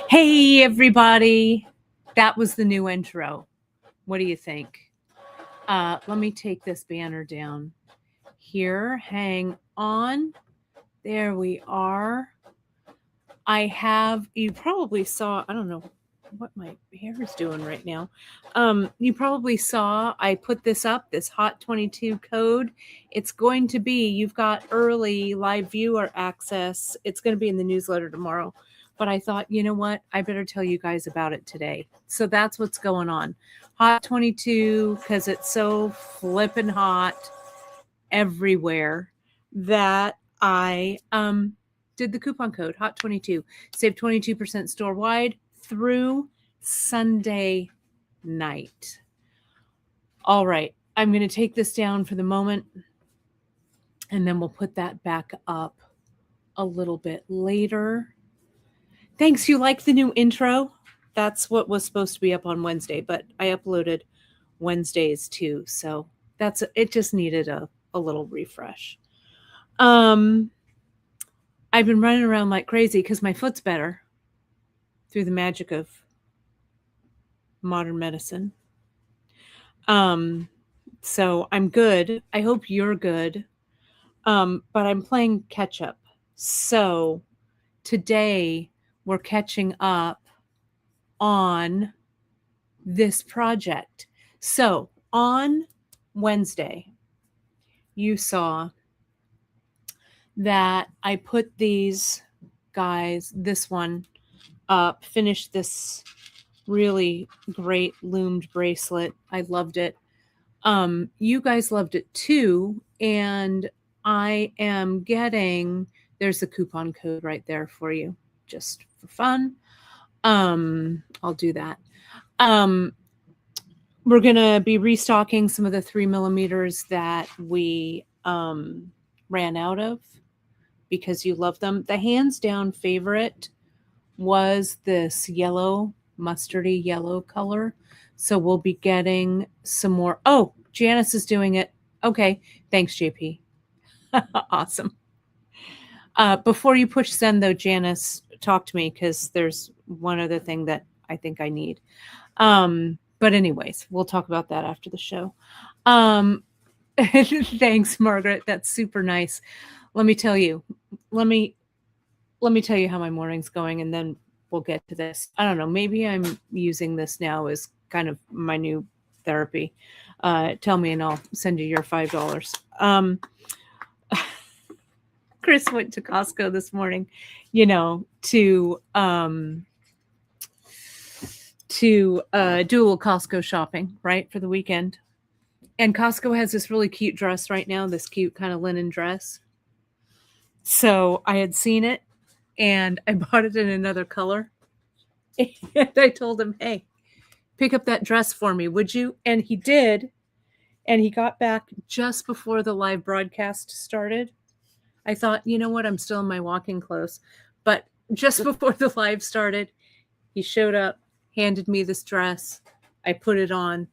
Hey, everybody. That was the new intro. What do you think? Let me take this banner down here. Hang on. There we are. You probably saw, I don't know what my hair is doing right now. You probably saw I put this up, this Hot 22 code. It's going to be, you've got early live viewer access. It's going to be in the newsletter tomorrow. But I thought, you know what? I better tell you guys about it today. So that's what's going on. Hot 22, because it's so flippin' hot everywhere that I did the coupon code Hot 22. Save 22% store wide through Sunday night. All right, I'm going to take this down for the moment and then we'll put that back up a little bit later. Thanks. You like the new intro? That's what was supposed to be up on Wednesday, but I uploaded Wednesdays too. So it just needed a little refresh. I've been running around like crazy because my foot's better through the magic of modern medicine. So I'm good. I hope you're good. But I'm playing catch up. So today we're catching up on this project. So on Wednesday, you saw that I put these guys, this one up, finished this really great loomed bracelet. I loved it. You guys loved it too. And I am getting, there's the coupon code right there for you, just for fun. I'll do that. We're going to be restocking some of the 3mm that we ran out of because you love them. The hands down favorite was this yellow, mustardy yellow color. So we'll be getting some more. Oh, Janice is doing it. Okay. Thanks, JP. Awesome. Before you push send, though, Janice, talk to me because there's one other thing that I think I need. But anyways, we'll talk about that after the show. Thanks, Margaret. That's super nice. Let me tell you how my morning's going, and then we'll get to this. I don't know. Maybe I'm using this now as kind of my new therapy. Tell me, and I'll send you your $5. Chris went to Costco this morning, to do a little Costco shopping, right, for the weekend. And Costco has this really cute dress right now, this cute kind of linen dress. So I had seen it, and I bought it in another color. And I told him, hey, pick up that dress for me, would you? And he did. And he got back just before the live broadcast started. I thought, you know what? I'm still in my walking clothes. But just before the live started, he showed up, handed me this dress. I put it on,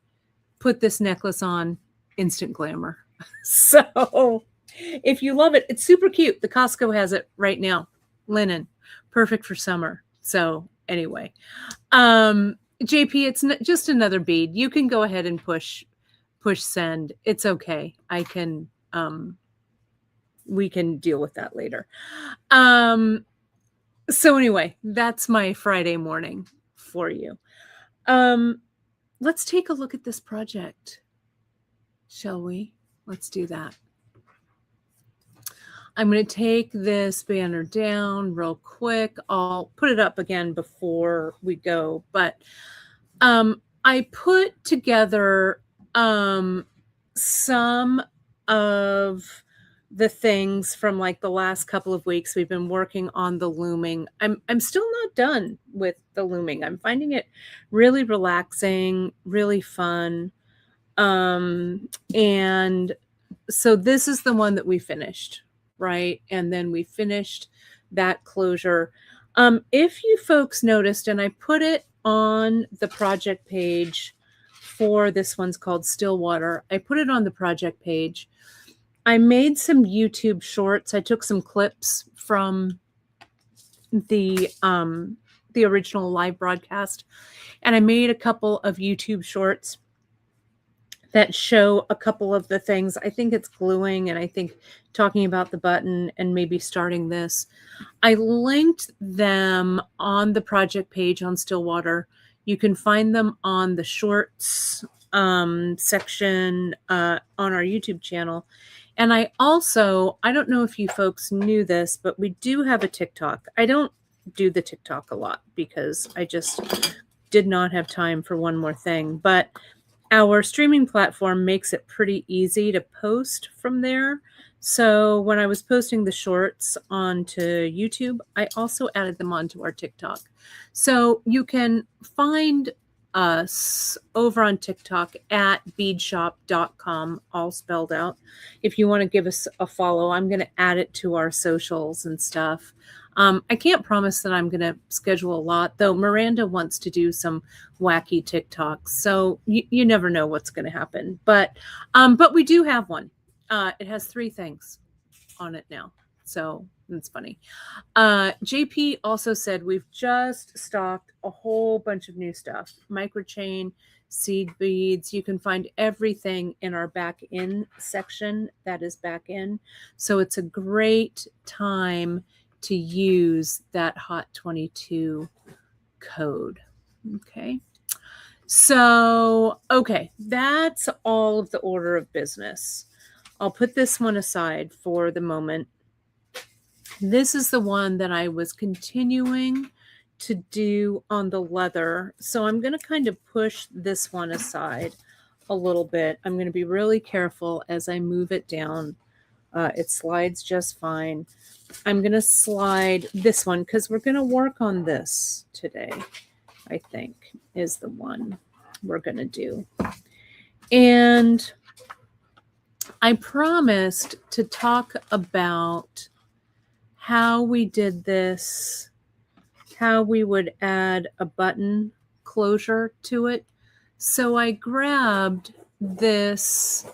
put this necklace on, instant glamour. So if you love it, it's super cute. The Costco has it right now. Linen, perfect for summer. So anyway, JP, it's just another bead. You can go ahead and push send. It's okay. We can deal with that later. So anyway, that's my Friday morning for you. Let's take a look at this project, shall we? Let's do that. I'm going to take this banner down real quick. I'll put it up again before we go, but I put together some of the things from like the last couple of weeks. We've been working on the looming. I'm still not done with the looming. I'm finding it really relaxing, really fun. And so this is the one that we finished, right? And then we finished that closure. If you folks noticed, and I put it on the project page for this one's called Stillwater. I put it on the project page. I made some YouTube shorts. I took some clips from the the original live broadcast. And I made a couple of YouTube shorts that show a couple of the things. I think it's gluing, and I think talking about the button and maybe starting this. I linked them on the project page on Stillwater. You can find them on the shorts section on our YouTube channel. And I don't know if you folks knew this, but we do have a TikTok. I don't do the TikTok a lot because I just did not have time for one more thing. But our streaming platform makes it pretty easy to post from there. So when I was posting the shorts onto YouTube, I also added them onto our TikTok. So you can find us over on TikTok at beadshop.com, all spelled out. If you want to give us a follow, I'm going to add it to our socials and stuff. I can't promise that I'm going to schedule a lot, though Miranda wants to do some wacky TikToks. So you never know what's going to happen. But we do have one. It has 3 things on it now. So it's funny. JP also said we've just stocked a whole bunch of new stuff. Microchain, seed beads. You can find everything in our back in section. That is back in. So it's a great time to use that Hot 22 code. Okay. So, okay, that's all of the order of business. I'll put this one aside for the moment. This is the one that I was continuing to do on the leather. So I'm going to kind of push this one aside a little bit. I'm going to be really careful as I move it down. It slides just fine. I'm going to slide this one because we're going to work on this today, I think, is the one we're going to do. And I promised to talk about how we did this, how we would add a button closure to it. So I grabbed this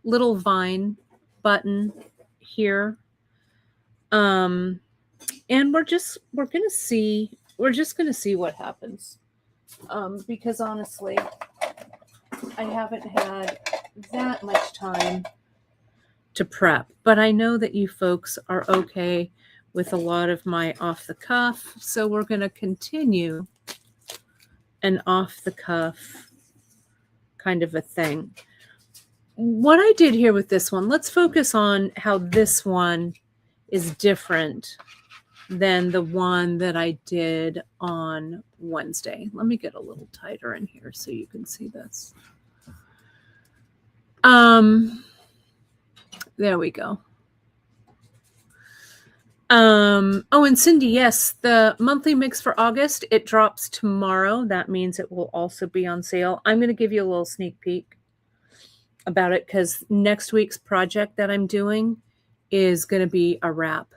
little vine button here. And we're just going to see what happens. Because honestly, I haven't had that much time to prep, but I know that you folks are okay with a lot of my off the cuff. So we're going to continue an off the cuff kind of a thing. What I did here with this one, let's focus on how this one is different than the one that I did on Wednesday. Let me get a little tighter in here so you can see this. There we go. Oh, and Cindy, yes, the monthly mix for August, it drops tomorrow. That means it will also be on sale. I'm going to give you a little sneak peek about it because next week's project that I'm doing is going to be a wrap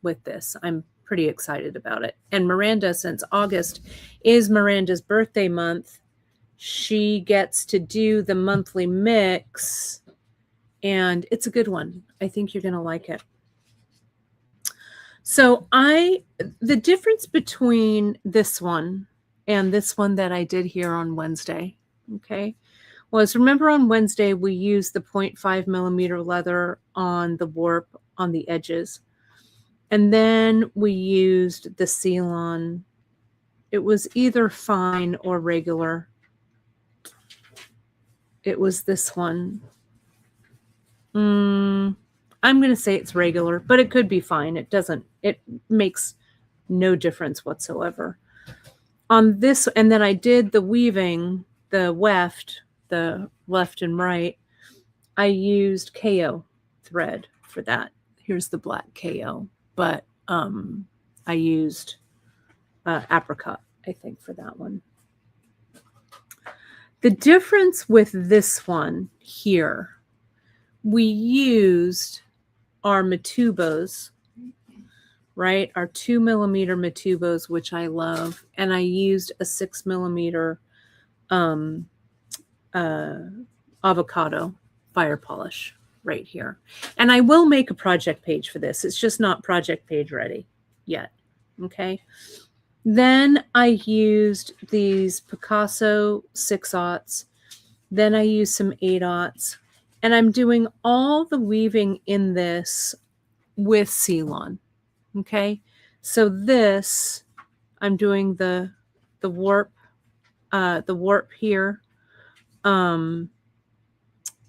with this. I'm pretty excited about it. And Miranda, since August is Miranda's birthday month, she gets to do the monthly mix, and it's a good one. I think you're going to like it. So the difference between this one and this one that I did here on Wednesday, okay, was remember on Wednesday we used the 0.5 millimeter leather on the warp on the edges. And then we used the Ceylon. It was either fine or regular. It was this one. I'm going to say it's regular, but it could be fine. It makes no difference whatsoever. On this, and then I did the weaving, the weft, the left and right. I used KO thread for that. Here's the black KO, but I used apricot, I think, for that one. The difference with this one here, we used our Matubos, right? Our 2 millimeter Matubos, which I love. And I used a 6 millimeter avocado fire polish right here. And I will make a project page for this. It's just not project page ready yet. Okay. Then I used these Picasso 6/0. Then I used some 8/0. And I'm doing all the weaving in this with Ceylon. Okay. So this, I'm doing the warp here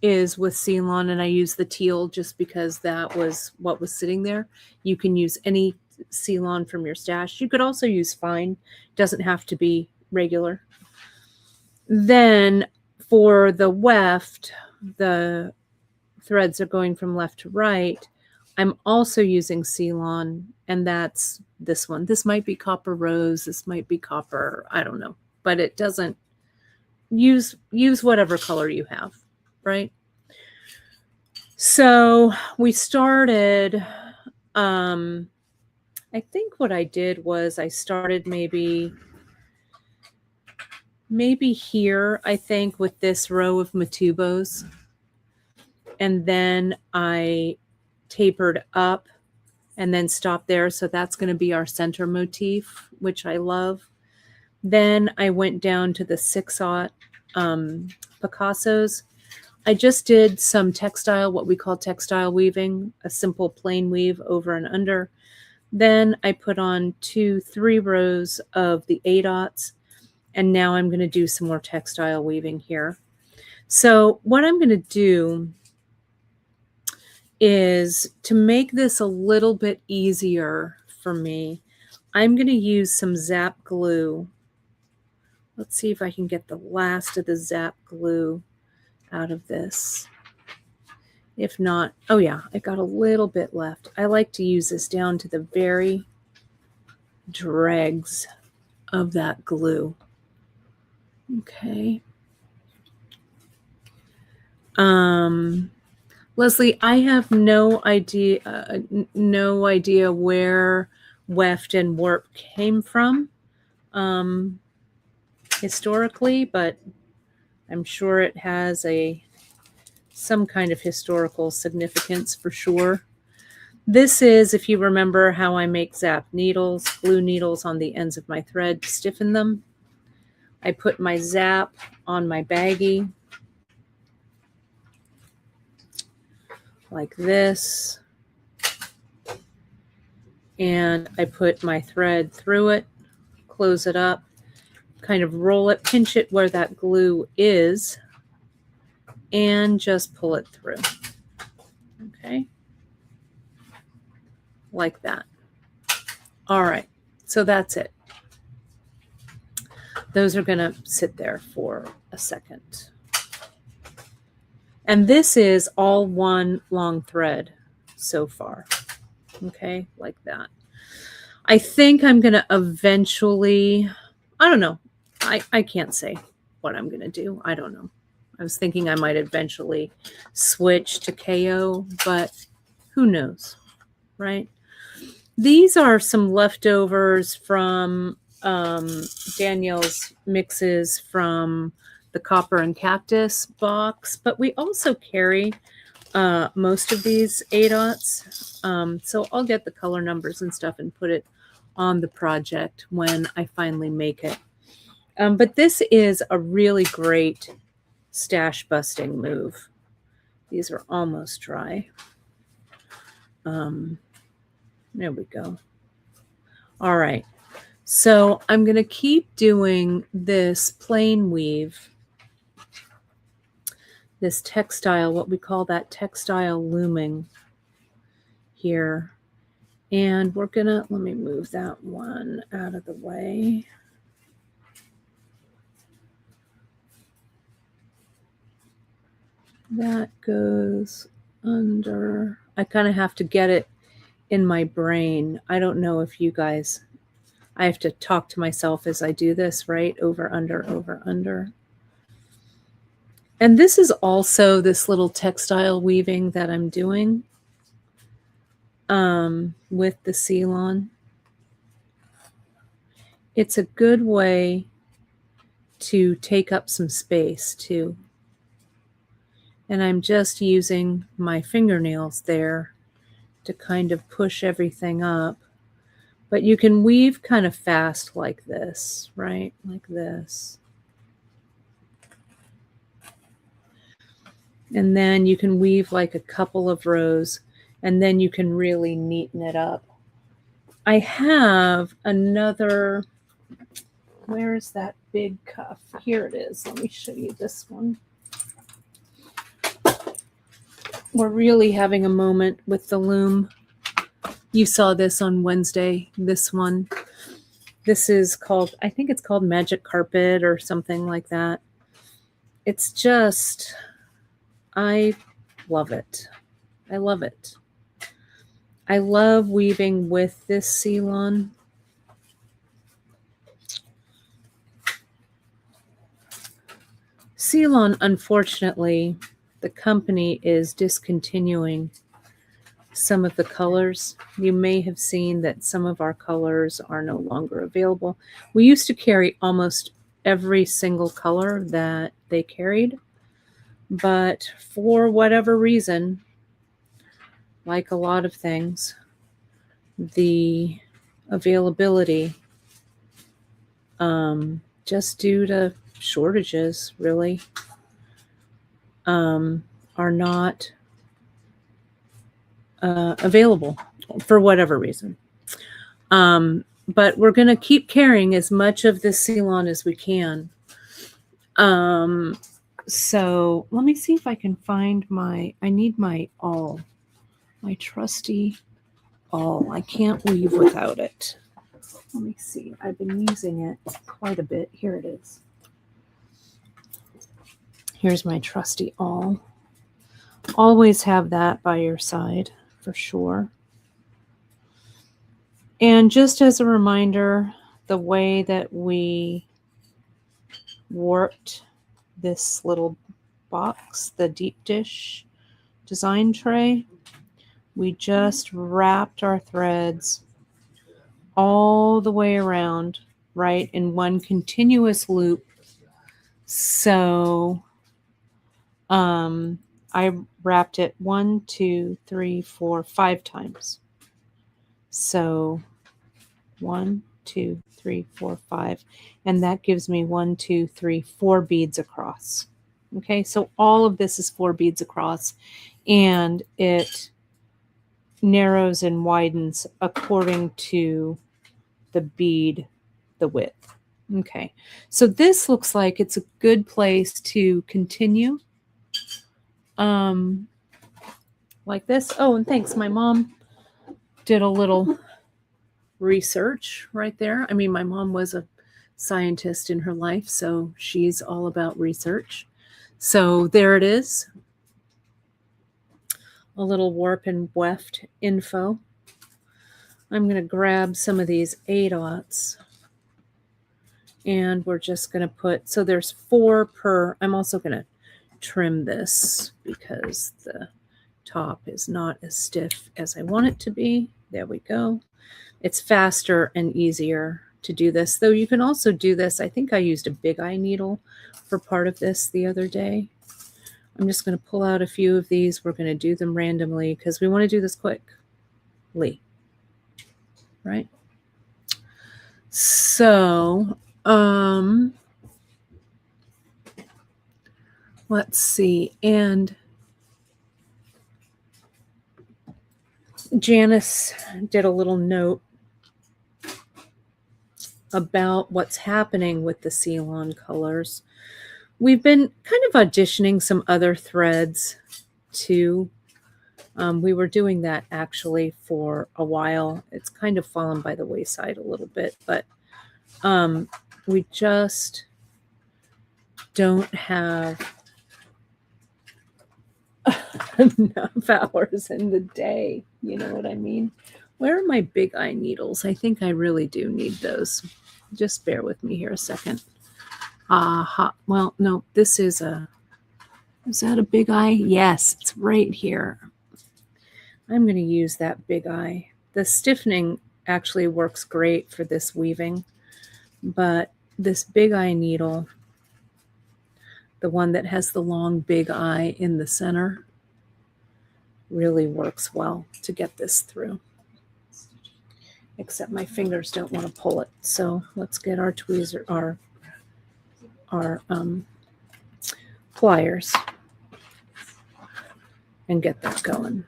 is with Ceylon, and I use the teal just because that was what was sitting there. You can use any Ceylon from your stash. You could also use fine. Doesn't have to be regular. Then for the weft, the threads are going from left to right. I'm also using Ceylon, and that's this one. This might be copper rose. This might be copper. I don't know, but it doesn't use whatever color you have, right? So we started, I think what I did was I started maybe here, I think, with this row of Matubos. And then I tapered up and then stopped there. So that's going to be our center motif, which I love. Then I went down to the 6/0 Picassos. I just did some textile, what we call textile weaving, a simple plain weave over and under. Then I put on 3 rows of the 8/0, and now I'm going to do some more textile weaving here. So what I'm going to do is, to make this a little bit easier for me, I'm going to use some Zap glue. Let's see if I can get the last of the Zap glue out of this. If not, oh yeah, I got a little bit left. I like to use this down to the very dregs of that glue. Okay. Leslie, I have no idea where weft and warp came from historically, but I'm sure it has some kind of historical significance for sure. This is, if you remember how I make Zap needles, glue needles on the ends of my thread to stiffen them. I put my Zap on my baggie like this, and I put my thread through it, close it up, kind of roll it, pinch it where that glue is, and just pull it through. Okay, like that. All right, so that's it. Those are going to sit there for a second. And this is all one long thread so far. Okay, like that. I think I'm going to eventually, I don't know. I can't say what I'm going to do. I don't know. I was thinking I might eventually switch to KO, but who knows, right? These are some leftovers from Danielle's mixes from the Copper and Cactus box, but we also carry most of these 8/0. So I'll get the color numbers and stuff and put it on the project when I finally make it. But this is a really great stash busting move. These are almost dry. There we go. All right. So I'm going to keep doing this plain weave, this textile, what we call that textile looming here. And we're going to, let me move that one out of the way. That goes under. I kind of have to get it in my brain. I don't know if you guys, I have to talk to myself as I do this, right? Over, under, over, under. And this is also this little textile weaving that I'm doing with the Ceylon. It's a good way to take up some space too. And I'm just using my fingernails there to kind of push everything up. But you can weave kind of fast like this, right? Like this. And then you can weave like a couple of rows, and then you can really neaten it up. I have another, where is that big cuff? Here it is. Let me show you this one. We're really having a moment with the loom. You saw this on Wednesday, this one. This is called, I think it's called Magic Carpet or something like that. It's just, I love it. I love it. I love weaving with this Ceylon. Ceylon, unfortunately, the company is discontinuing some of the colors. You may have seen that some of our colors are no longer available. We used to carry almost every single color that they carried, but for whatever reason, like a lot of things, the availability, just due to shortages, really, are not available for whatever reason. But we're going to keep carrying as much of this Ceylon as we can. So let me see if I can find I need my awl, my trusty awl. I can't weave without it. Let me see. I've been using it quite a bit. Here it is. Here's my trusty awl. Always have that by your side for sure. And just as a reminder, the way that we warped this little box, the deep dish design tray, we just wrapped our threads all the way around, right, in one continuous loop. So I wrapped it 1, 2, 3, 4, 5 times. So 1, 2, 3, 4, 5. And that gives me 1, 2, 3, 4 beads across. Okay, so all of this is 4 beads across, and it narrows and widens according to the bead, the width. Okay, so this looks like it's a good place to continue. Like this. Oh, and thanks. My mom did a little research right there. I mean, my mom was a scientist in her life, so she's all about research. So there it is. A little warp and weft info. I'm going to grab some of these 8/aughts, and we're just going to put, so there's 4 per, I'm also going to trim this because the top is not as stiff as I want it to be. There we go. It's faster and easier to do this, though you can also do this. I think I used a big eye needle for part of this the other day. I'm just going to pull out a few of these. We're going to do them randomly because we want to do this quickly, right? So, let's see. And Janice did a little note about what's happening with the Ceylon colors. We've been kind of auditioning some other threads too. We were doing that actually for a while. It's kind of fallen by the wayside a little bit, but we just don't have enough hours in the day. You know what I mean? Where are my big eye needles? I think I really do need those. Just bear with me here a second. Well, no, this is that a big eye? Yes, it's right here. I'm going to use that big eye. The stiffening actually works great for this weaving, but this big eye needle, the one that has the long big eye in the center, really works well to get this through. except my fingers don't want to pull it. So let's get our tweezer, our pliers, and get that going.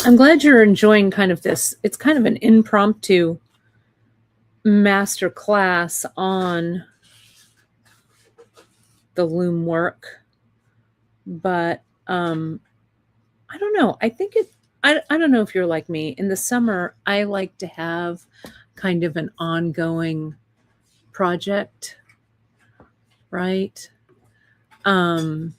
I'm glad you're enjoying kind of this. It's kind of an impromptu master class on the loom work, but I don't know. I think I don't know if you're like me. In the summer, I like to have kind of an ongoing project, right? And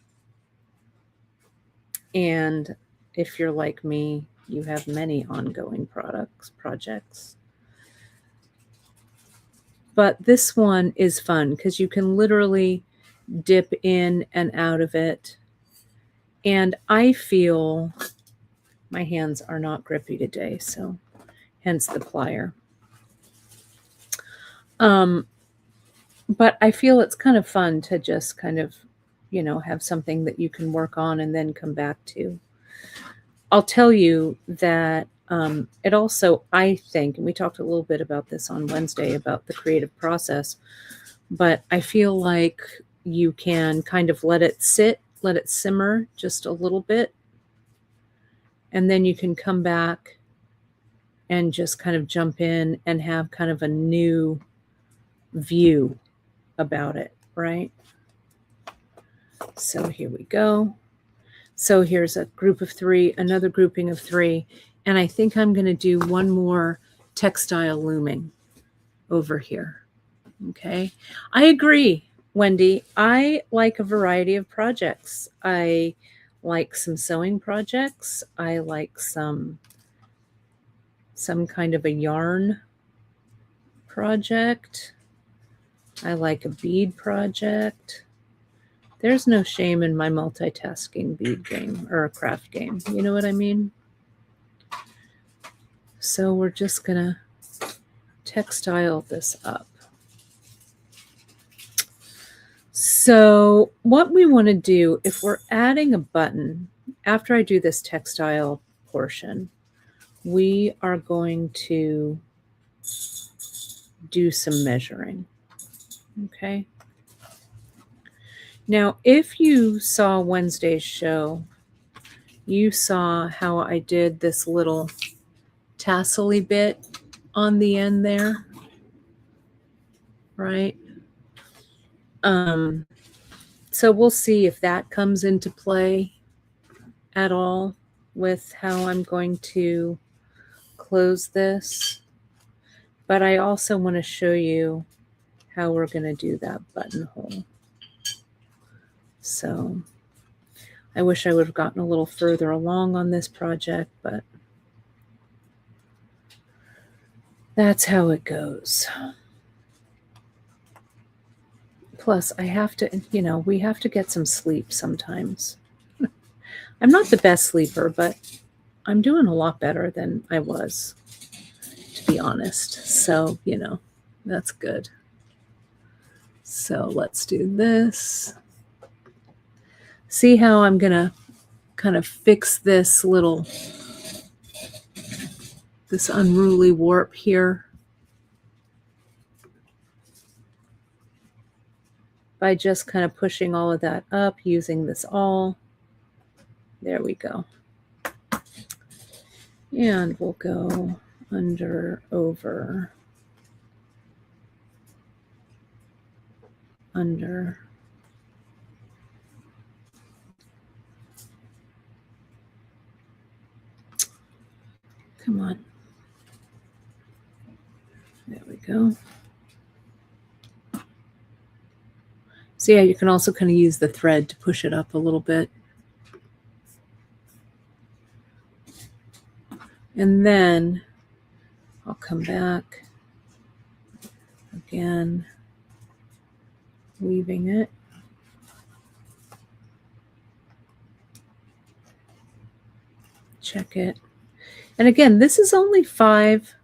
if you're like me, you have many ongoing projects. But this one is fun because you can literally dip in and out of it. And I feel my hands are not grippy today, so hence the plier. But I feel it's kind of fun to just kind of, have something that you can work on and then come back to. I'll tell you that it also, I think, and we talked a little bit about this on Wednesday about the creative process, but I feel like you can kind of let it sit, let it simmer just a little bit, and then you can come back and just kind of jump in and have kind of a new view about it, right? So here we go. So here's a group of 3, another grouping of 3, and I think I'm going to do one more textile looming over here. Okay. I agree, Wendy. I like a variety of projects. I like some sewing projects. I like some kind of a yarn project. I like a bead project. There's no shame in my multitasking bead game or a craft game. You know what I mean? So we're just going to textile this up. So what we want to do, if we're adding a button, after I do this textile portion, we are going to do some measuring. Okay. Now, if you saw Wednesday's show, you saw how I did this little tassel-y bit on the end there, right? So we'll see if that comes into play at all with how I'm going to close this. But I also want to show you how we're going to do that buttonhole. So I wish I would have gotten a little further along on this project, but that's how it goes. Plus, I have to, we have to get some sleep sometimes. I'm not the best sleeper, but I'm doing a lot better than I was, to be honest. So, that's good. So let's do this. See how I'm going to kind of fix this unruly warp here by just kind of pushing all of that up using this awl. There we go. And we'll go under, over, under. Come on. There we go. So yeah, you can also kind of use the thread to push it up a little bit. And then I'll come back again, weaving it. Check it. And again, this is only 5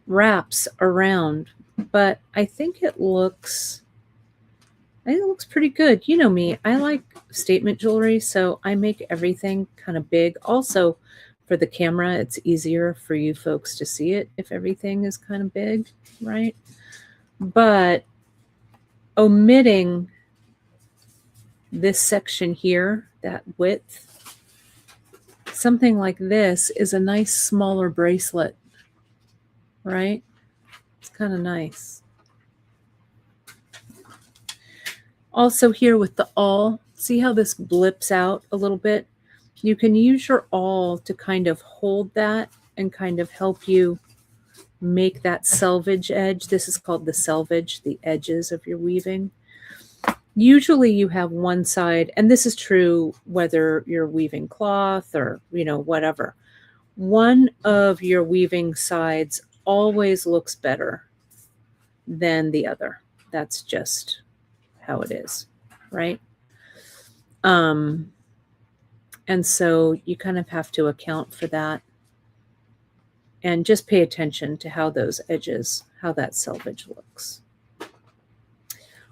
wraps around, but I think it looks pretty good. You know me, I like statement jewelry, so I make everything kind of big. Also, For the camera, it's easier for you folks to see it if everything is kind of big, right? But omitting this section here, that width, something like this is a nice smaller bracelet, right? It's kind of nice. Also here with the awl, see how this blips out a little bit? You can use your awl to kind of hold that and kind of help you make that selvage edge. This is called the selvage, the edges of your weaving. Usually you have one side, and this is true whether you're weaving cloth or, whatever. One of your weaving sides always looks better than the other. That's just how it is, right? And so you kind of have to account for that and just pay attention to how those edges, how that selvage looks.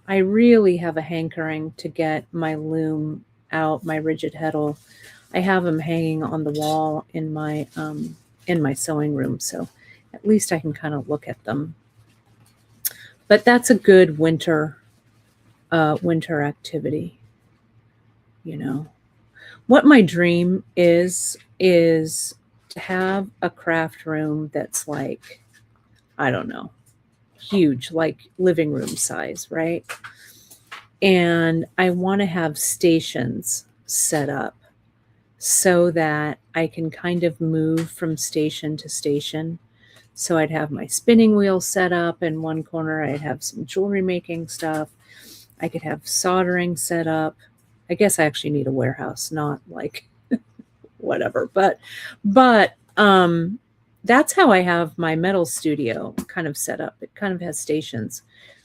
I really have a hankering to get my loom out, my rigid heddle. I have them hanging on the wall in my sewing room, so at least I can kind of look at them. But that's a good winter activity, What my dream is to have a craft room that's like, I don't know, huge, like living room size, right? And I want to have stations set up so that I can kind of move from station to station. So I'd have my spinning wheel set up in one corner. I'd have some jewelry making stuff. I could have soldering set up. I guess I actually need a warehouse, not like whatever. But that's how I have my metal studio kind of set up. It kind of has stations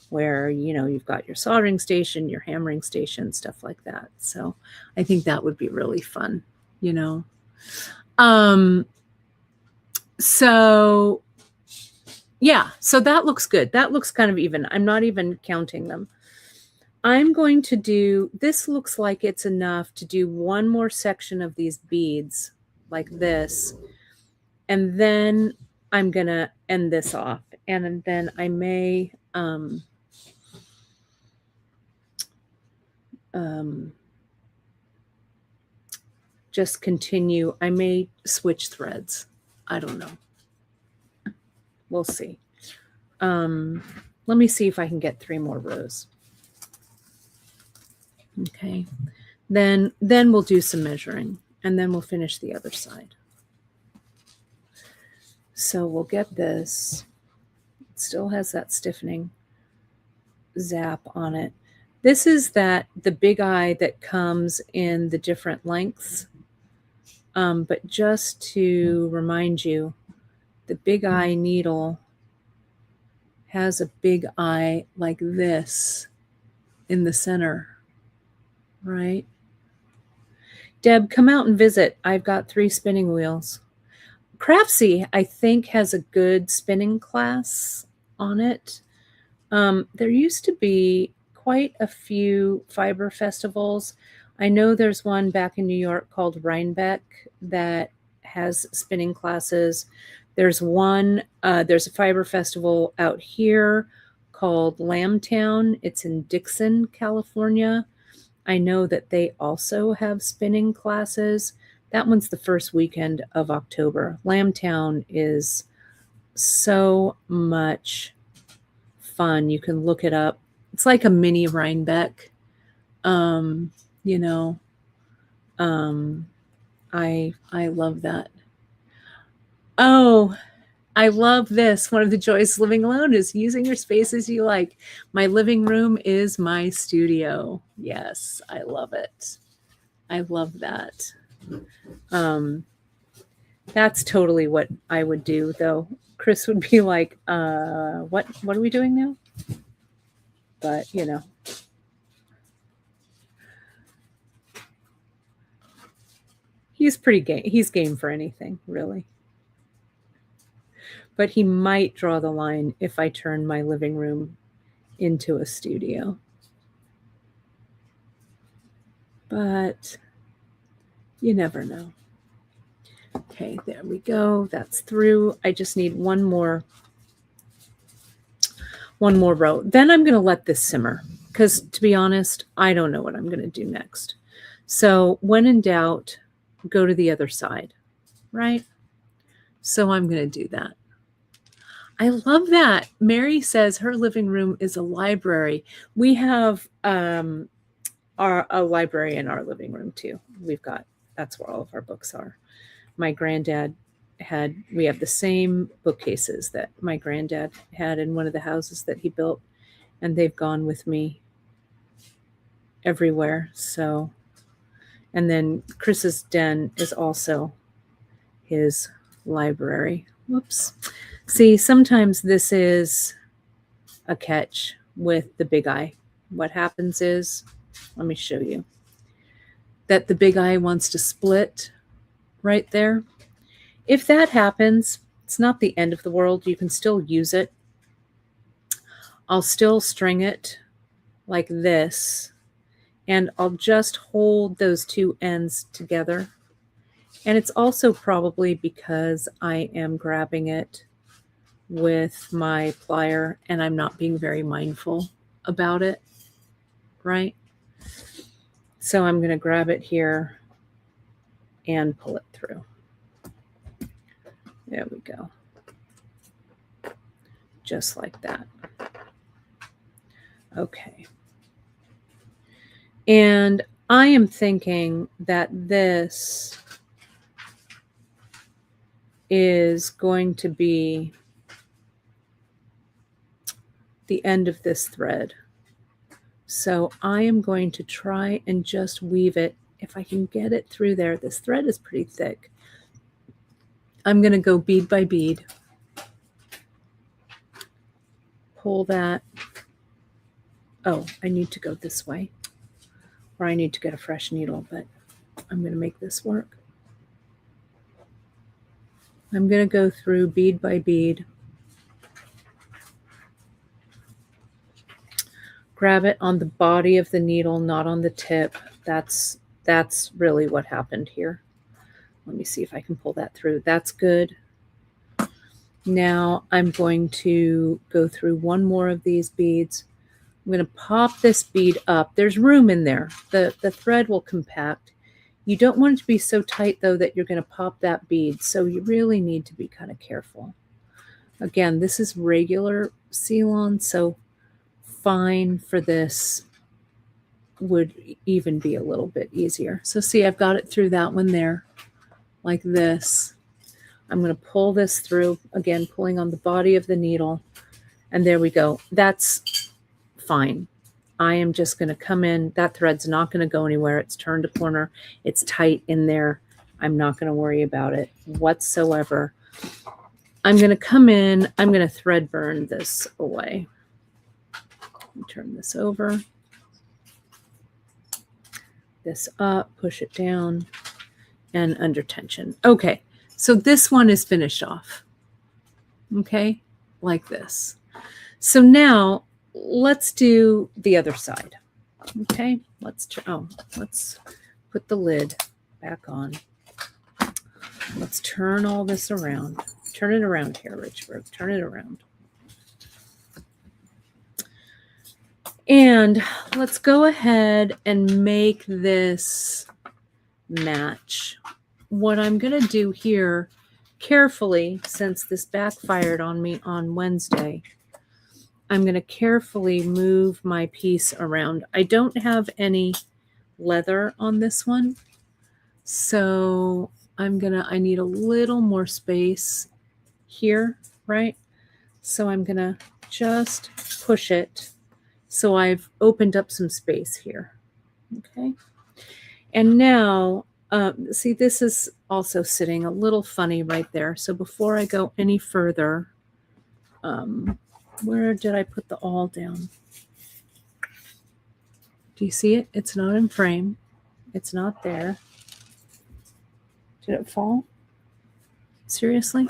where, you've got your soldering station, your hammering station, stuff like that. So I think that would be really fun, So yeah, so that looks good. That looks kind of even. I'm not even counting them. I'm going to do, this looks like it's enough to do one more section of these beads like this. And then I'm going to end this off. And then I may just continue. I may switch threads. I don't know. We'll see. Let me see if I can get 3 more rows. Okay. Then we'll do some measuring, and then we'll finish the other side. So we'll get this. It still has that stiffening zap on it. This is the big eye that comes in the different lengths. But just to remind you, the big eye needle has a big eye like this in the center, right? Deb, come out and visit. I've got 3 spinning wheels. Craftsy, I think, has a good spinning class on it. There used to be quite a few fiber festivals. I know there's one back in New York called Rhinebeck that has spinning classes. There's one, there's a fiber festival out here called Lambtown. It's in Dixon, California. I know that they also have spinning classes. That one's the first weekend of October. Lambtown is so much fun. You can look it up. It's like a mini Rhinebeck. I love that. Oh, I love this. One of the joys of living alone is using your space as you like. My living room is my studio. Yes, I love it. I love that. That's totally what I would do, though. Chris would be like, what are we doing now? But, he's pretty game. He's game for anything, really. But he might draw the line if I turn my living room into a studio. But you never know. Okay, there we go. That's through. I just need one more row. Then I'm going to let this simmer because, to be honest, I don't know what I'm going to do next. So when in doubt, go to the other side, right? So I'm going to do that. I love that. Mary says her living room is a library. We have a library in our living room too. That's where all of our books are. My granddad we have the same bookcases that my granddad had in one of the houses that he built, and they've gone with me everywhere. So, and then Chris's den is also his library. Whoops. See, sometimes this is a catch with the big eye. What happens is, let me show you, that the big eye wants to split right there. If that happens, it's not the end of the world. You can still use it. I'll still string it like this, and I'll just hold those two ends together. And it's also probably because I am grabbing it with my plier and I'm not being very mindful about it, right? So I'm going to grab it here and pull it through. There we go. Just like that. Okay. And I am thinking that this is going to be the end of this thread. So I am going to try and just weave it. If I can get it through there, this thread is pretty thick. I'm going to go bead by bead. Pull that. Oh, I need to go this way. Or I need to get a fresh needle, but I'm going to make this work. I'm going to go through bead by bead. Grab it on the body of the needle, not on the tip. That's really what happened here. Let me see if I can pull that through. That's good. Now I'm going to go through one more of these beads. I'm going to pop this bead up. There's room in there. The thread will compact. You don't want it to be so tight, though, that you're going to pop that bead. So you really need to be kind of careful. Again, this is regular Ceylon, so fine for this would even be a little bit easier. So see, I've got it through that one there, like this. I'm going to pull this through, again, pulling on the body of the needle. And there we go. That's fine. I am just going to come in. That thread's not going to go anywhere. It's turned a corner. It's tight in there. I'm not going to worry about it whatsoever. I'm going to come in. I'm going to thread burn this away. Turn this over. This up, push it down, and under tension. Okay, so this one is finished off. Okay, like this. So now let's do the other side. Okay, let's put the lid back on. Let's turn all this around. Turn it around here, Richburg. Turn it around. And let's go ahead and make this match. What I'm going to do here carefully, since this backfired on me on Wednesday, I'm going to carefully move my piece around. I don't have any leather on this one, so I need a little more space here, right? So I'm going to just push it. So I've opened up some space here. Okay. And now, see, this is also sitting a little funny right there. So before I go any further, where did I put the awl down? Do you see it? It's not in frame. It's not there. Did it fall? Seriously?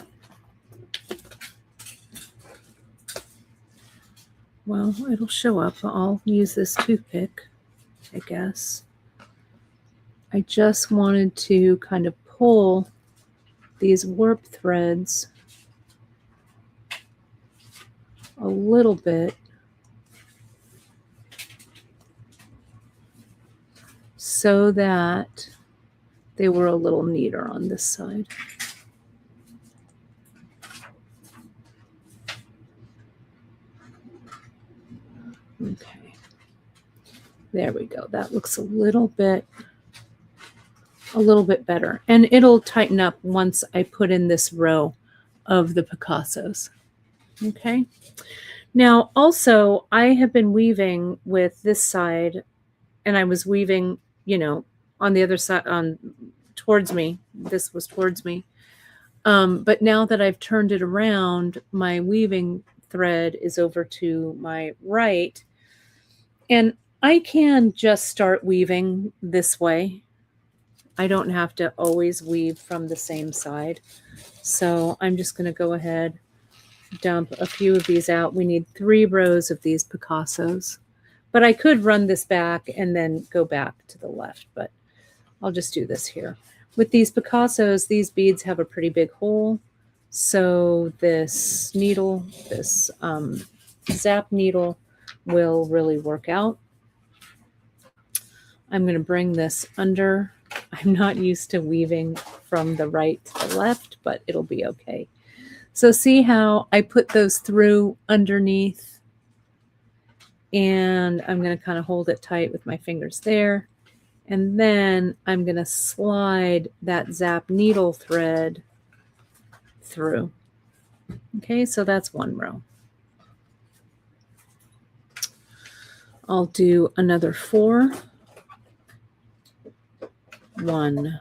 Well, it'll show up. I'll use this toothpick, I guess. I just wanted to kind of pull these warp threads a little bit so that they were a little neater on this side. Okay, there we go. That looks a little bit better, and it'll tighten up once I put in this row of the Picassos. Okay, now also I have been weaving with this side, and I was weaving, you know, on the other side, on towards me. This was towards me. But now that I've turned it around, my weaving thread is over to my right. And I can just start weaving this way. I don't have to always weave from the same side. So I'm just going to go ahead, dump a few of these out. We need 3 rows of these Picassos. But I could run this back and then go back to the left, but I'll just do this here. With these Picassos, these beads have a pretty big hole. So this needle, this zap needle will really work out. I'm going to bring this under. I'm not used to weaving from the right to the left, but it'll be okay. So see how I put those through underneath, and I'm going to kind of hold it tight with my fingers there. And then I'm going to slide that zap needle thread through. Okay, so that's 1 row. I'll do another 4. 1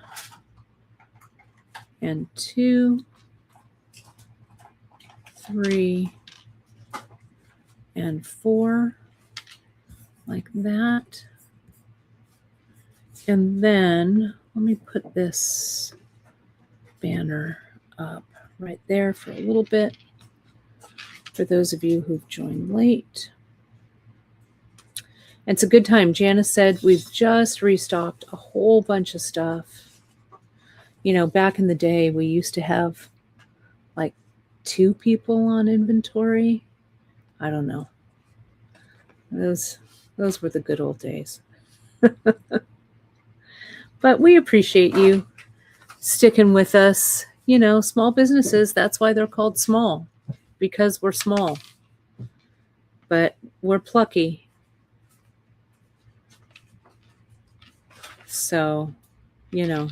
and 2, 3 and 4, like that. And then let me put this banner up right there for a little bit for those of you who've joined late. It's a good time. Janice said we've just restocked a whole bunch of stuff. You know, back in the day, we used to have like 2 people on inventory. I don't know. Those were the good old days. But we appreciate you sticking with us. You know, small businesses, that's why they're called small, because we're small. But we're plucky. So, you know,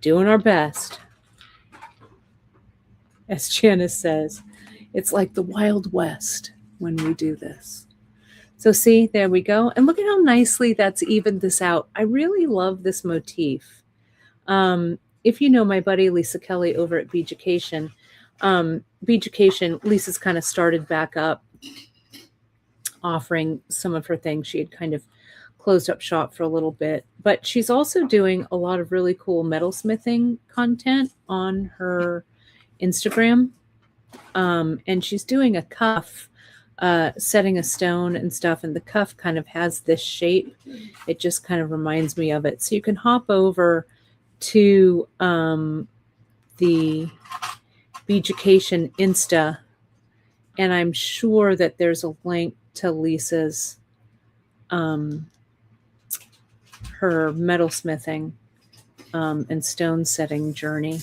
doing our best. As Janice says, it's like the Wild West when we do this. So see, there we go. And look at how nicely that's evened this out. I really love this motif. If you know my buddy Lisa Kelly over at Beaducation, Lisa's kind of started back up offering some of her things. She had kind of closed up shop for a little bit, but she's also doing a lot of really cool metalsmithing content on her Instagram. And she's doing a cuff, setting a stone and stuff, and the cuff kind of has this shape. It just kind of reminds me of it. So you can hop over to the Beaducation Insta, and I'm sure that there's a link to Lisa's her metalsmithing and stone setting journey.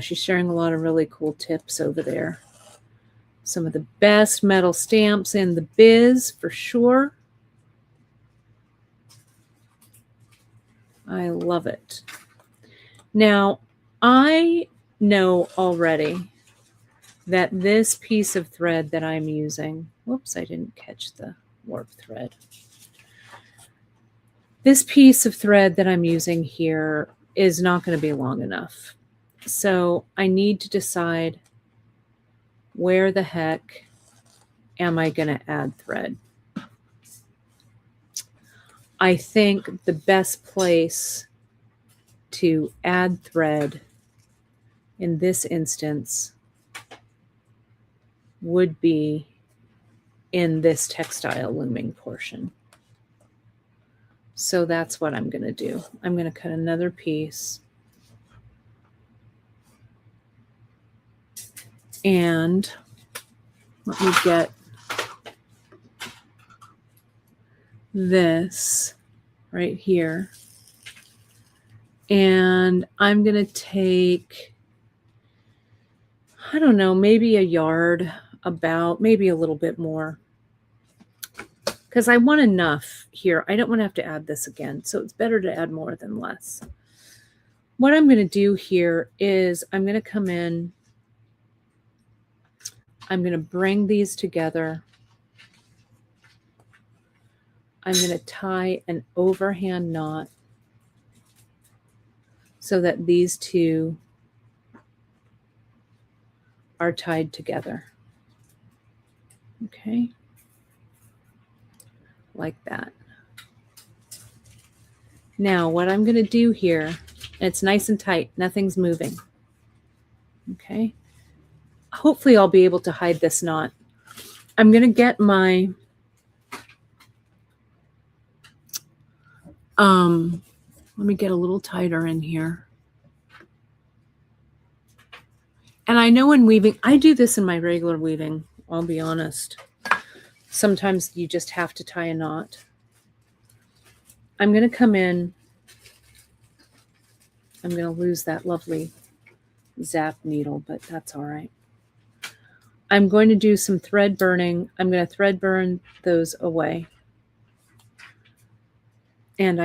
She's sharing a lot of really cool tips over there. Some of the best metal stamps in the biz, for sure. I love it. Now, I know already that this piece of thread that I'm using, whoops, I didn't catch the warp thread. This piece of thread that I'm using here is not going to be long enough. So I need to decide where the heck am I going to add thread. I think the best place to add thread in this instance would be in this textile looming portion. So that's what I'm going to do. I'm going to cut another piece And let me get this right here. And I'm going to take, I don't know, maybe a yard, about maybe a little bit more. Because I want enough here. I don't want to have to add this again. So it's better to add more than less. What I'm going to do here is I'm going to come in. I'm going to bring these together. I'm going to tie an overhand knot so that these two are tied together. Okay. Like that. Now what I'm going to do here, it's nice and tight, nothing's moving. Okay. Hopefully I'll be able to hide this knot. I'm going to get my let me get a little tighter in here. And I know in weaving, I do this in my regular weaving, I'll be honest. Sometimes you just have to tie a knot. I'm going to come in. I'm going to lose that lovely zap needle, but that's all right. I'm going to do some thread burning. I'm going to thread burn those away. And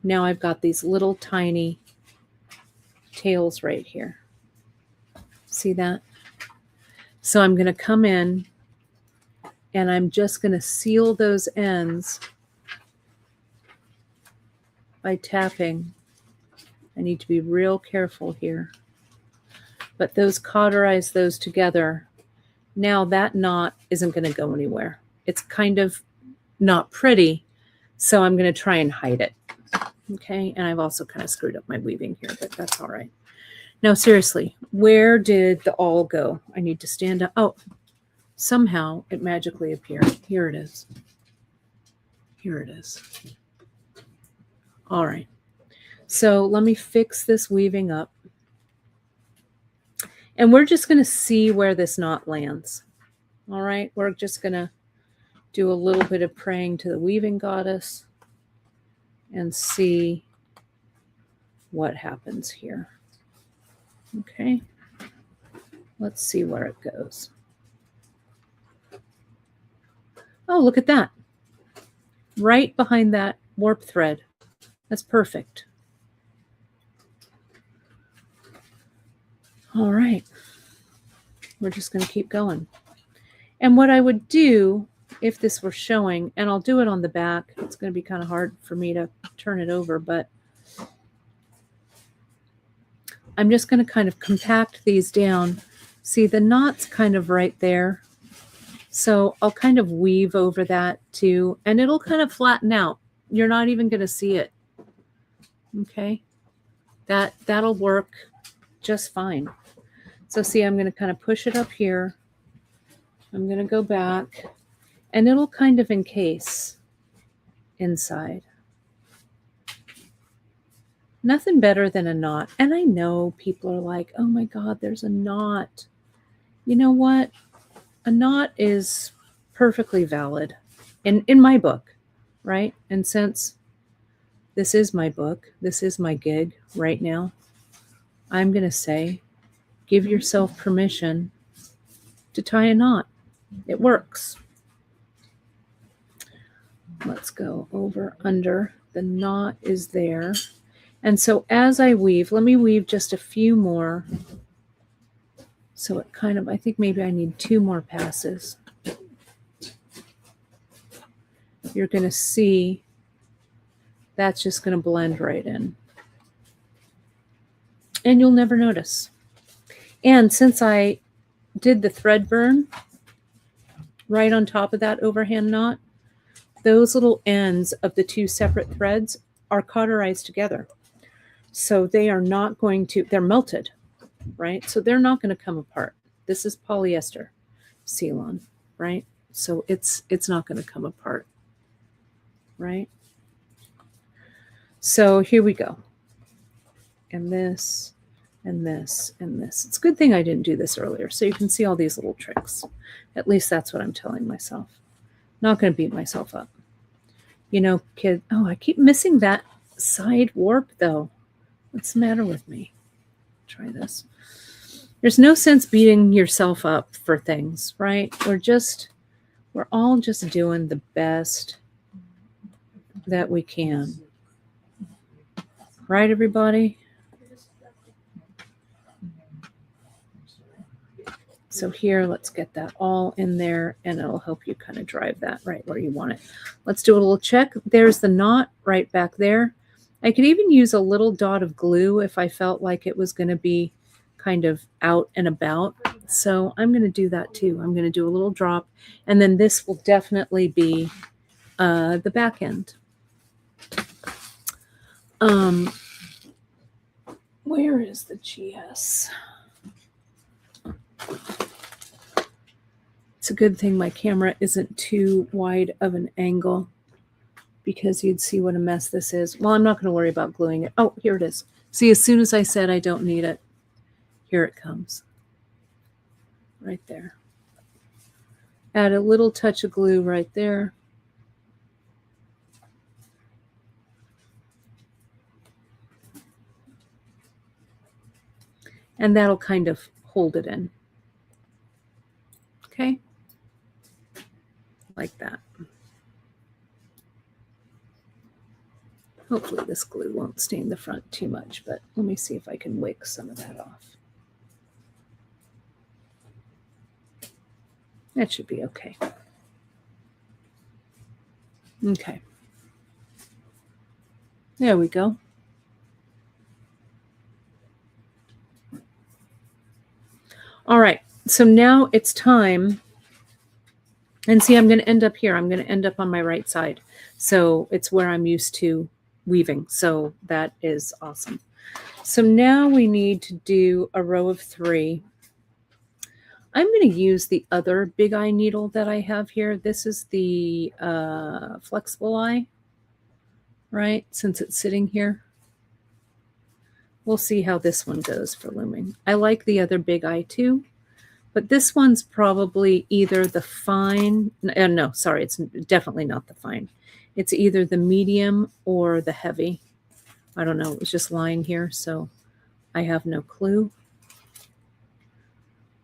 now I've got these little tiny tails right here. See that? So I'm going to come in and I'm just going to seal those ends by tapping. I need to be real careful here. But those cauterize those together. Now that knot isn't going to go anywhere. It's kind of not pretty, so I'm going to try and hide it. Okay, and I've also kind of screwed up my weaving here, but that's all right. Now, seriously, where did the awl go? I need to stand up. Oh, somehow it magically appeared. Here it is. Here it is. All right. So let me fix this weaving up. And we're just going to see where this knot lands. All right. We're just going to do a little bit of praying to the weaving goddess and see what happens here. Okay. Let's see where it goes. Oh, look at that. Right behind that warp thread. That's perfect. All right. We're just going to keep going. And what I would do if this were showing, and I'll do it on the back. It's going to be kind of hard for me to turn it over, but I'm just going to kind of compact these down. See, the knot's kind of right there. So I'll kind of weave over that too, and it'll kind of flatten out. You're not even going to see it. Okay. That'll work just fine. So see, I'm going to kind of push it up here. I'm going to go back, and it'll kind of encase inside. Nothing better than a knot. And I know people are like, oh my God, there's a knot. You know what? A knot is perfectly valid in my book, right? And since this is my book, this is my gig right now, I'm going to say, give yourself permission to tie a knot. It works. Let's go over, under. The knot is there. And so as I weave, let me weave just a few more. So it kind of, I think maybe I need 2 more passes. You're going to see that's just going to blend right in. And you'll never notice. And since I did the thread burn right on top of that overhand knot, those little ends of the 2 separate threads are cauterized together. So they are not going to, they're melted, right? So they're not going to come apart. This is polyester Ceylon, right? So it's not going to come apart, right? So here we go. And this and this and this. It's a good thing I didn't do this earlier, so you can see all these little tricks. At least that's what I'm telling myself. Not going to beat myself up. You know, kid, oh, I keep missing that side warp though. What's the matter with me? Try this. There's no sense beating yourself up for things, right? We're all just doing the best that we can. Right, everybody? So here, let's get that all in there, and it'll help you kind of drive that right where you want it. Let's do a little check. There's the knot right back there. I could even use a little dot of glue if I felt like it was going to be kind of out and about. So I'm going to do that too. I'm going to do a little drop, and then this will definitely be the back end. Where is the GS? It's a good thing my camera isn't too wide of an angle because you'd see what a mess this is. Well, I'm not going to worry about gluing it. Oh, here it is. See, as soon as I said I don't need it, here it comes. Right there. Add a little touch of glue right there. And that'll kind of hold it in. Okay? Like that. Hopefully this glue won't stain the front too much, but let me see if I can wick some of that off. That should be okay. Okay. There we go. All right, so now it's time. And see, I'm going to end up here. I'm going to end up on my right side. So it's where I'm used to weaving. So that is awesome. So now we need to do a row of 3. I'm going to use the other big eye needle that I have here. This is the flexible eye, right? Since it's sitting here. We'll see how this one goes for looming. I like the other big eye too, but this one's probably either the fine. No, sorry, it's definitely not the fine. It's either the medium or the heavy. I don't know. It was just lying here, so I have no clue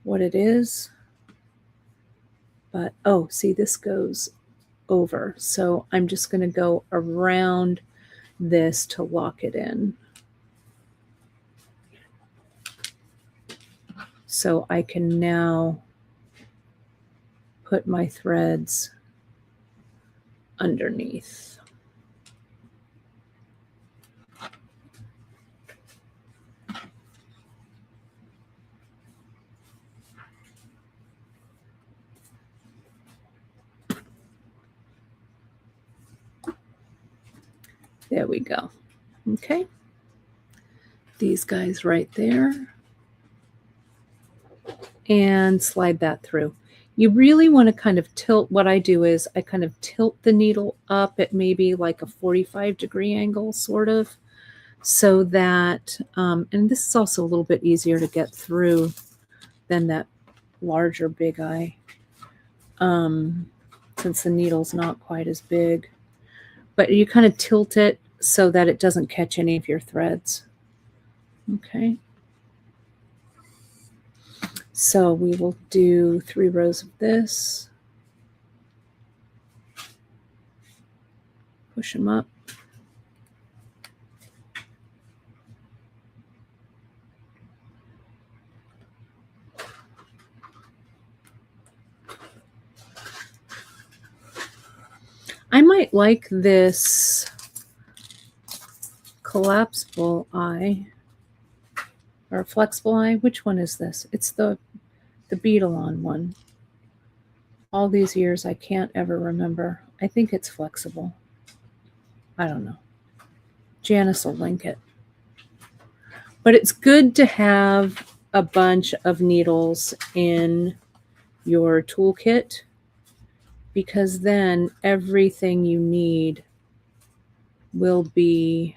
what it is. But, oh, see, this goes over. So I'm just going to go around this to lock it in. So I can now put my threads underneath. There we go. Okay. These guys right there. And slide that through. You really want to kind of tilt. What I do is I kind of tilt the needle up at maybe like a 45-degree angle, sort of, so that, and this is also a little bit easier to get through than that larger big eye, since the needle's not quite as big. But you kind of tilt it so that it doesn't catch any of your threads. Okay. So we will do 3 rows of this. Push them up. I might like this collapsible eye or flexible eye. Which one is this? It's the beetle on one. All these years, I can't ever remember. I think it's flexible. I don't know. Janice will link it. But it's good to have a bunch of needles in your toolkit, because then everything you need will be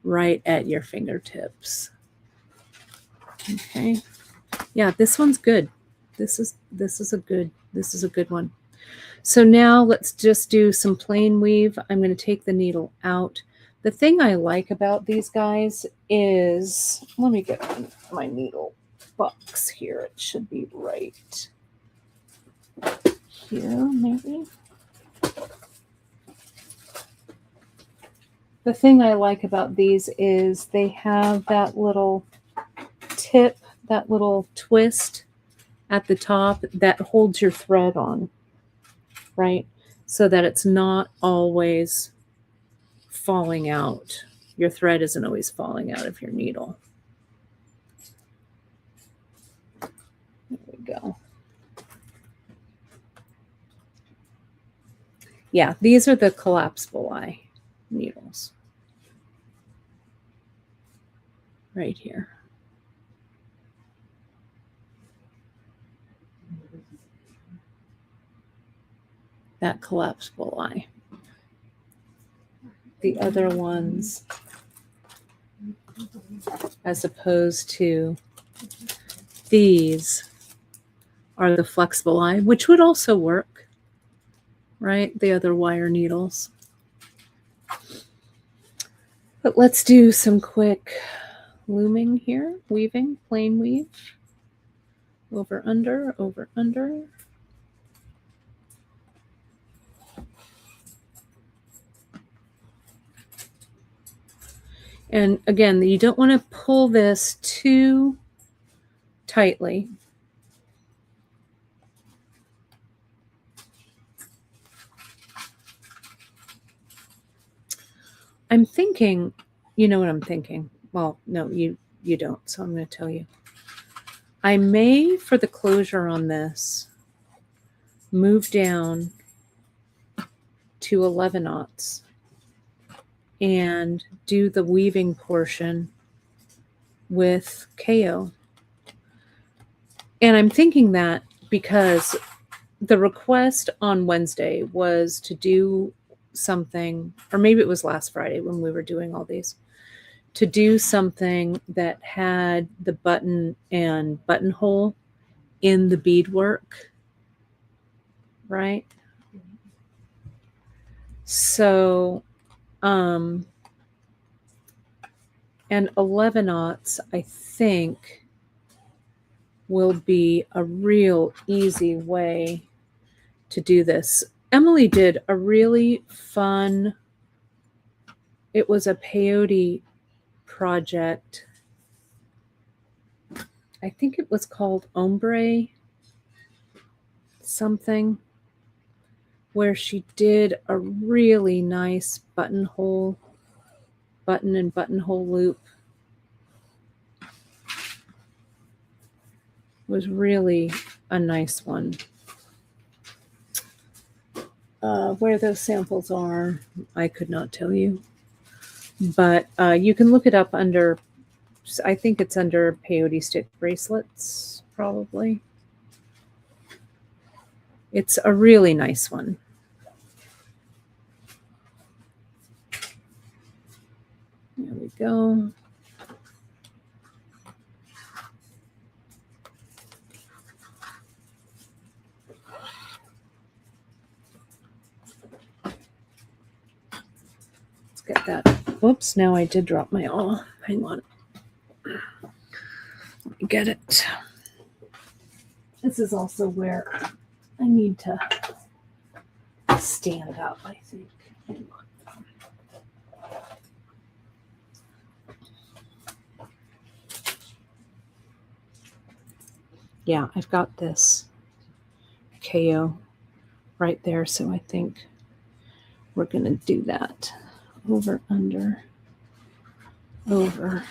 right at your fingertips. Okay. Yeah, this one's good. This is a good one. So now let's just do some plain weave. I'm going to take the needle out. The thing I like about these guys is, let me get my needle box here. It should be right here, maybe. The thing I like about these is they have that little tip, that little twist at the top that holds your thread on, right? So that it's not always falling out. Your thread isn't always falling out of your needle. There we go. Yeah, these are the collapsible eye needles. Right here. That collapsible eye. The other ones, as opposed to these, are the flexible eye, which would also work, right? The other wire needles. But let's do some quick looming here, weaving, plain weave, over, under, over, under. And again, you don't want to pull this too tightly. I'm thinking, you know what I'm thinking. Well, no, you don't, so I'm going to tell you. I may, for the closure on this, move down to 11/0 and do the weaving portion with KO. And I'm thinking that because the request on Wednesday was to do something, or maybe it was last Friday when we were doing all these, to do something that had the button and buttonhole in the beadwork, right? So, and 11/0, I think, will be a real easy way to do this. Emily did a really fun, it was a peyote project. I think it was called Ombre something, where she did a really nice button and buttonhole loop. It was really a nice one. Where those samples are, I could not tell you. But you can look it up under, I think it's under peyote stick bracelets, probably. It's a really nice one. There we go. Let's get that. Whoops, now I did drop my awl. Hang on. Let me get it. This is also where I need to stand up, I think. Hang on. Yeah, I've got this KO right there, so I think we're going to do that. Over, under, over.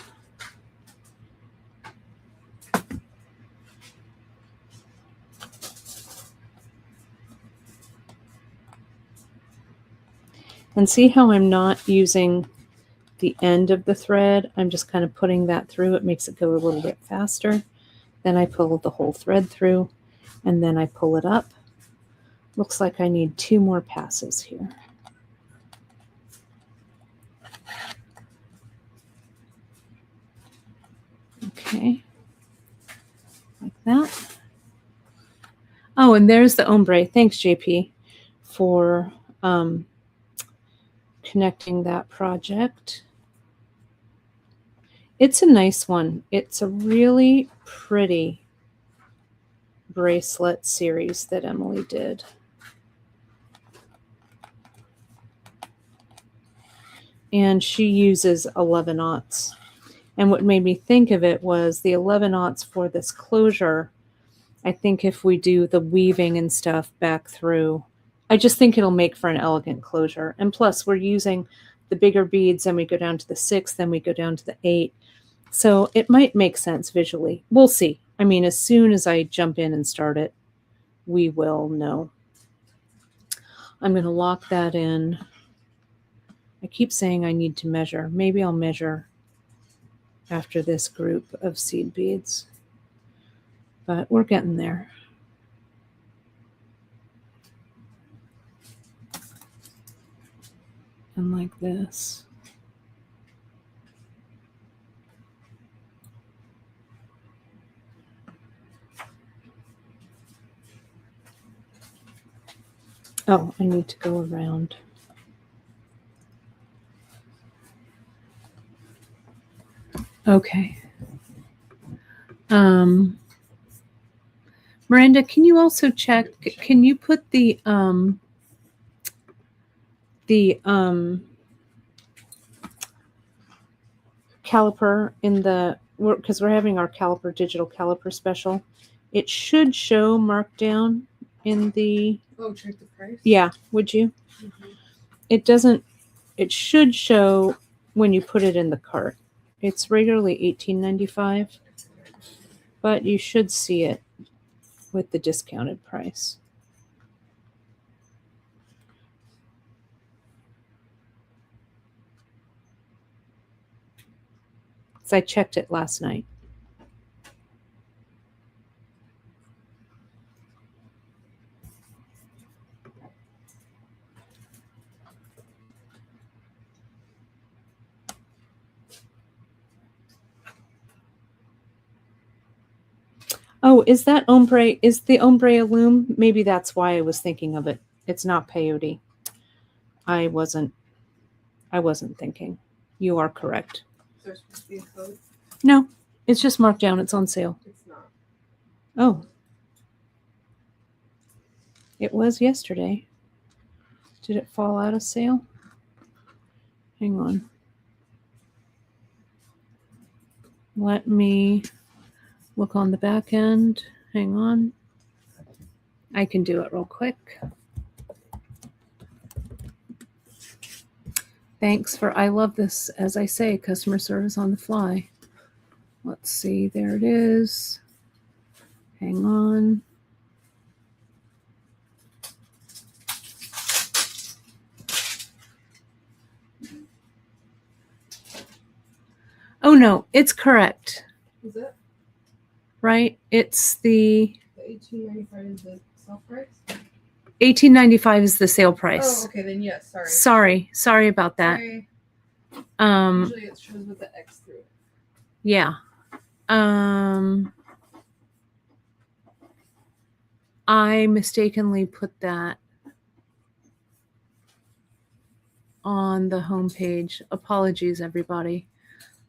And see how I'm not using the end of the thread? I'm just kind of putting that through. It makes it go a little bit faster. Then I pull the whole thread through, and then I pull it up. Looks like I need 2 more passes here. Okay. that. Oh, and there's the ombre. Thanks, JP, for connecting that project. It's a nice one. It's a really pretty bracelet series that Emily did. And she uses 11/aughts. And what made me think of it was the 11/aughts for this closure. I think if we do the weaving and stuff back through, I just think it'll make for an elegant closure. And plus, we're using the bigger beads, and we go down to the 6, then we go down to the 8. So it might make sense visually. We'll see. I mean, as soon as I jump in and start it, we will know. I'm going to lock that in. I keep saying I need to measure. Maybe I'll measure after this group of seed beads. But we're getting there. And like this. Oh, I need to go around. Okay. Miranda, can you also check, can you put the caliper in the, because we're having our caliper, digital caliper special. It should show markdown in the... Oh, check the price? Yeah, would you? Mm-hmm. It doesn't, it should show when you put it in the cart. It's regularly $18.95, but you should see it with the discounted price. So I checked it last night. Oh, is that ombre? Is the ombre a loom? Maybe that's why I was thinking of it. It's not peyote. I wasn't thinking. You are correct. Is there supposed to be a code? No, it's just marked down. It's on sale. It's not. Oh. It was yesterday. Did it fall out of sale? Hang on. Let me look on the back end. Hang on. I can do it real quick. Thanks for, I love this, as I say, customer service on the fly. Let's see, there it is. Hang on. Oh no, it's correct. Is it? Right? It's the $18.95 is the sale price? $18.95 is the sale price. Oh, okay, then yes, sorry. Sorry about that. Sorry. Usually it shows with the X through it. Yeah. I mistakenly put that on the homepage. Apologies, everybody.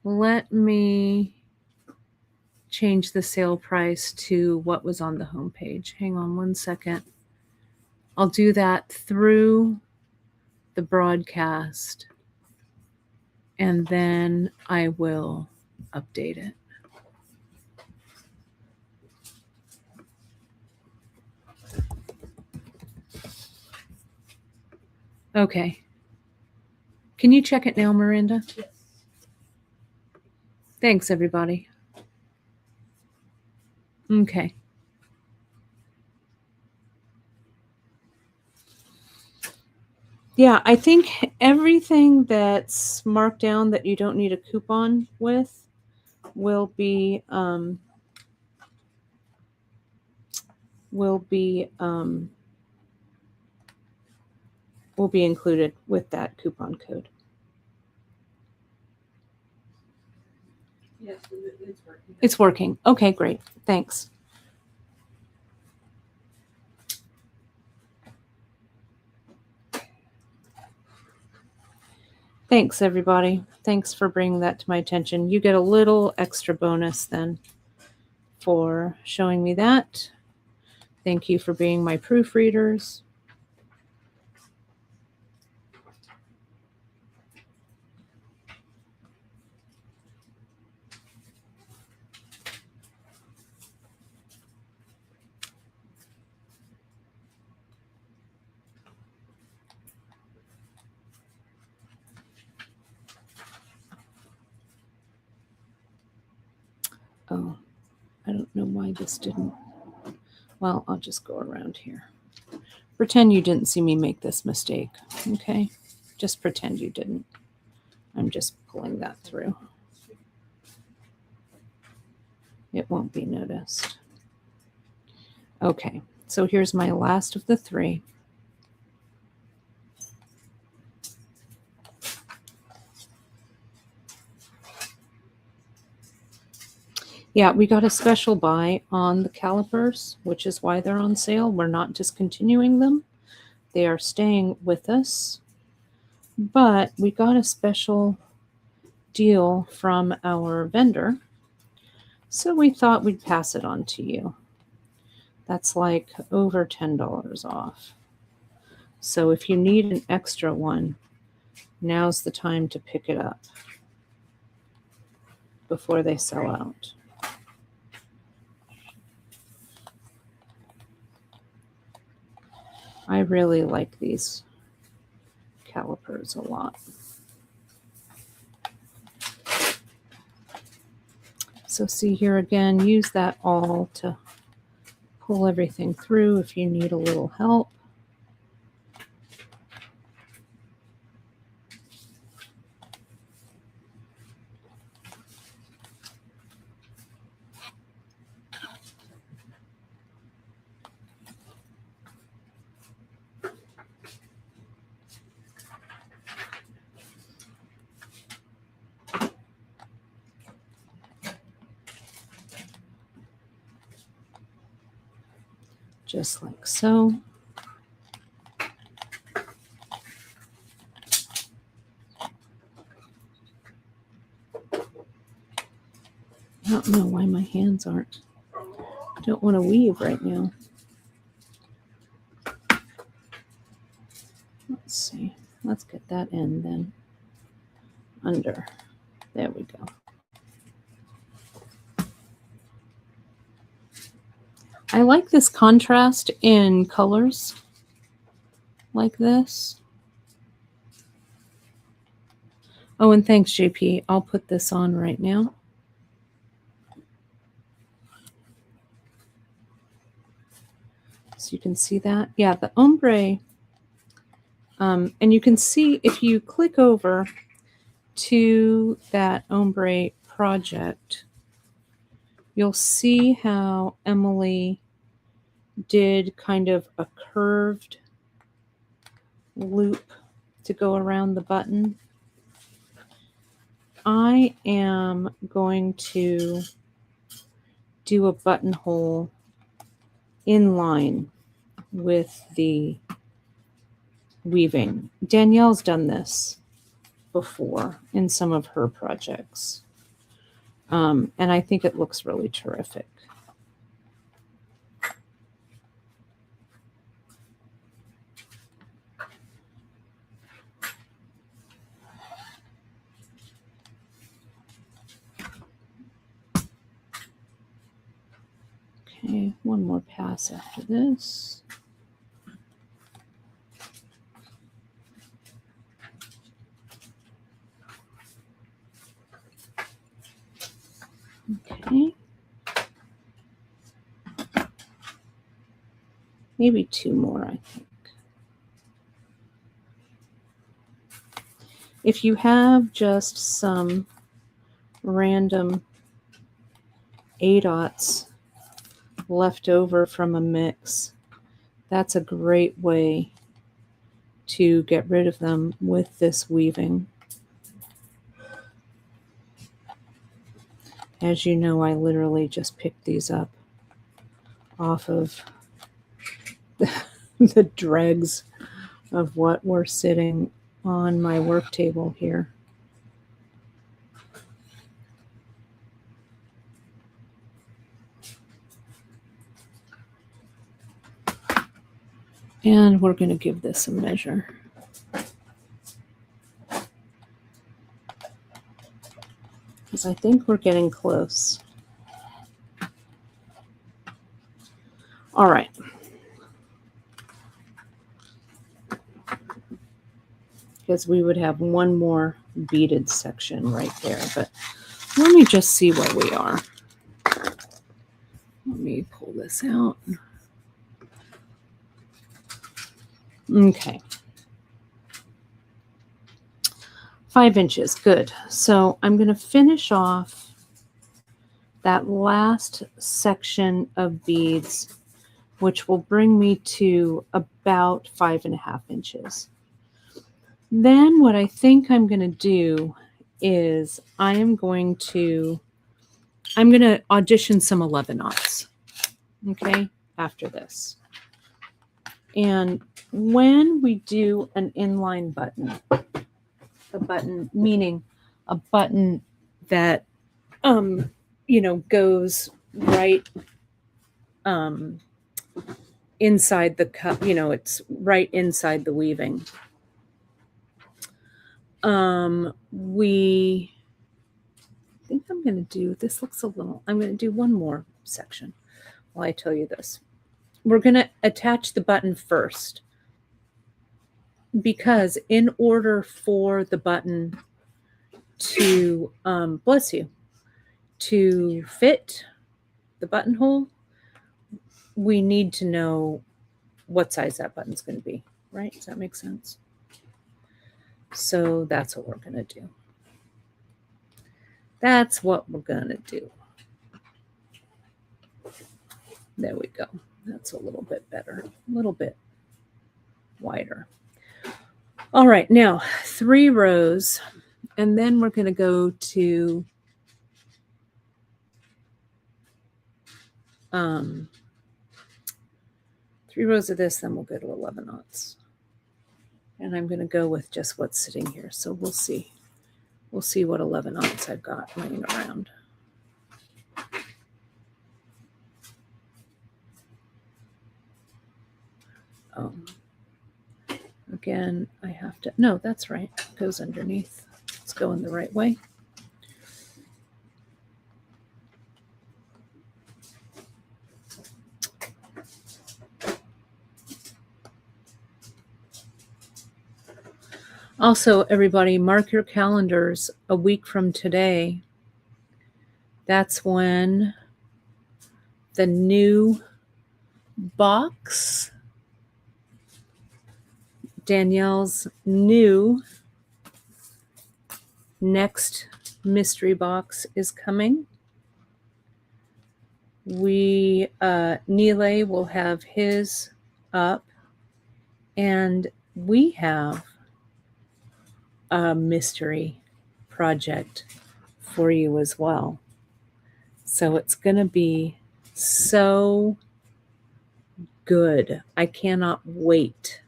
Let me change the sale price to what was on the homepage. Hang on one second. I'll do that through the broadcast, and then I will update it. Okay. Can you check it now, Miranda? Yes. Thanks, everybody. Okay. Yeah, I think everything that's marked down that you don't need a coupon with will be included with that coupon code. Yes, it's working. It's working. Okay, great. Thanks. Thanks, everybody. Thanks for bringing that to my attention. You get a little extra bonus then for showing me that. Thank you for being my proofreaders. Oh, I don't know why this didn't. Well, I'll just go around here. Pretend you didn't see me make this mistake, okay? Just pretend you didn't. I'm just pulling that through. It won't be noticed. Okay, so here's my last of the 3. Yeah, we got a special buy on the calipers, which is why they're on sale. We're not discontinuing them. They are staying with us. But we got a special deal from our vendor. So we thought we'd pass it on to you. That's like over $10 off. So if you need an extra one, now's the time to pick it up before they sell out. I really like these calipers a lot. So see here again, use that awl to pull everything through if you need a little help. Just like so. I don't know why my hands aren't. I don't want to weave right now. Let's see. Let's get that in then. Under. There we go. I like this contrast in colors like this. Oh, and thanks, JP. I'll put this on right now. So you can see that. Yeah, the ombre. And you can see if you click over to that ombre project, you'll see how Emily did kind of a curved loop to go around the button. I am going to do a buttonhole in line with the weaving. Danielle's done this before in some of her projects. And I think it looks really terrific. Okay, one more pass after this. Okay. Maybe 2 more, I think. If you have just some random A-dots left over from a mix, that's a great way to get rid of them with this weaving. As you know, I literally just picked these up off of the dregs of what were sitting on my work table here. And we're going to give this a measure. Because I think we're getting close. All right. Because we would have one more beaded section right there. But let me just see where we are. Let me pull this out. Okay. 5 inches, good. So I'm going to finish off that last section of beads, which will bring me to about 5.5 inches. Then what I think I'm going to do is I'm going to audition some 11/0, okay, after this. And when we do an inline button, a button meaning a button that goes right inside the cup, it's right inside the weaving. I think I'm going to do, this looks a little, I'm going to do one more section while I tell you this. We're going to attach the button first, because in order for the button to, bless you, to fit the buttonhole, we need to know what size that button's going to be, right? Does that make sense? So that's what we're going to do. That's what we're going to do. There we go. That's a little bit better, a little bit wider. All right, now 3 rows, and then we're going to go to 3 rows of this, then we'll go to 11/0. And I'm going to go with just what's sitting here. So we'll see. We'll see what 11/0 I've got laying around. Again, I have to, no, that's right. It goes underneath. It's going the right way. Also, everybody, mark your calendars a week from today. That's when the new box, Danielle's new next mystery box, is coming. Neelay will have his up, and we have a mystery project for you as well. So it's going to be so good. I cannot wait.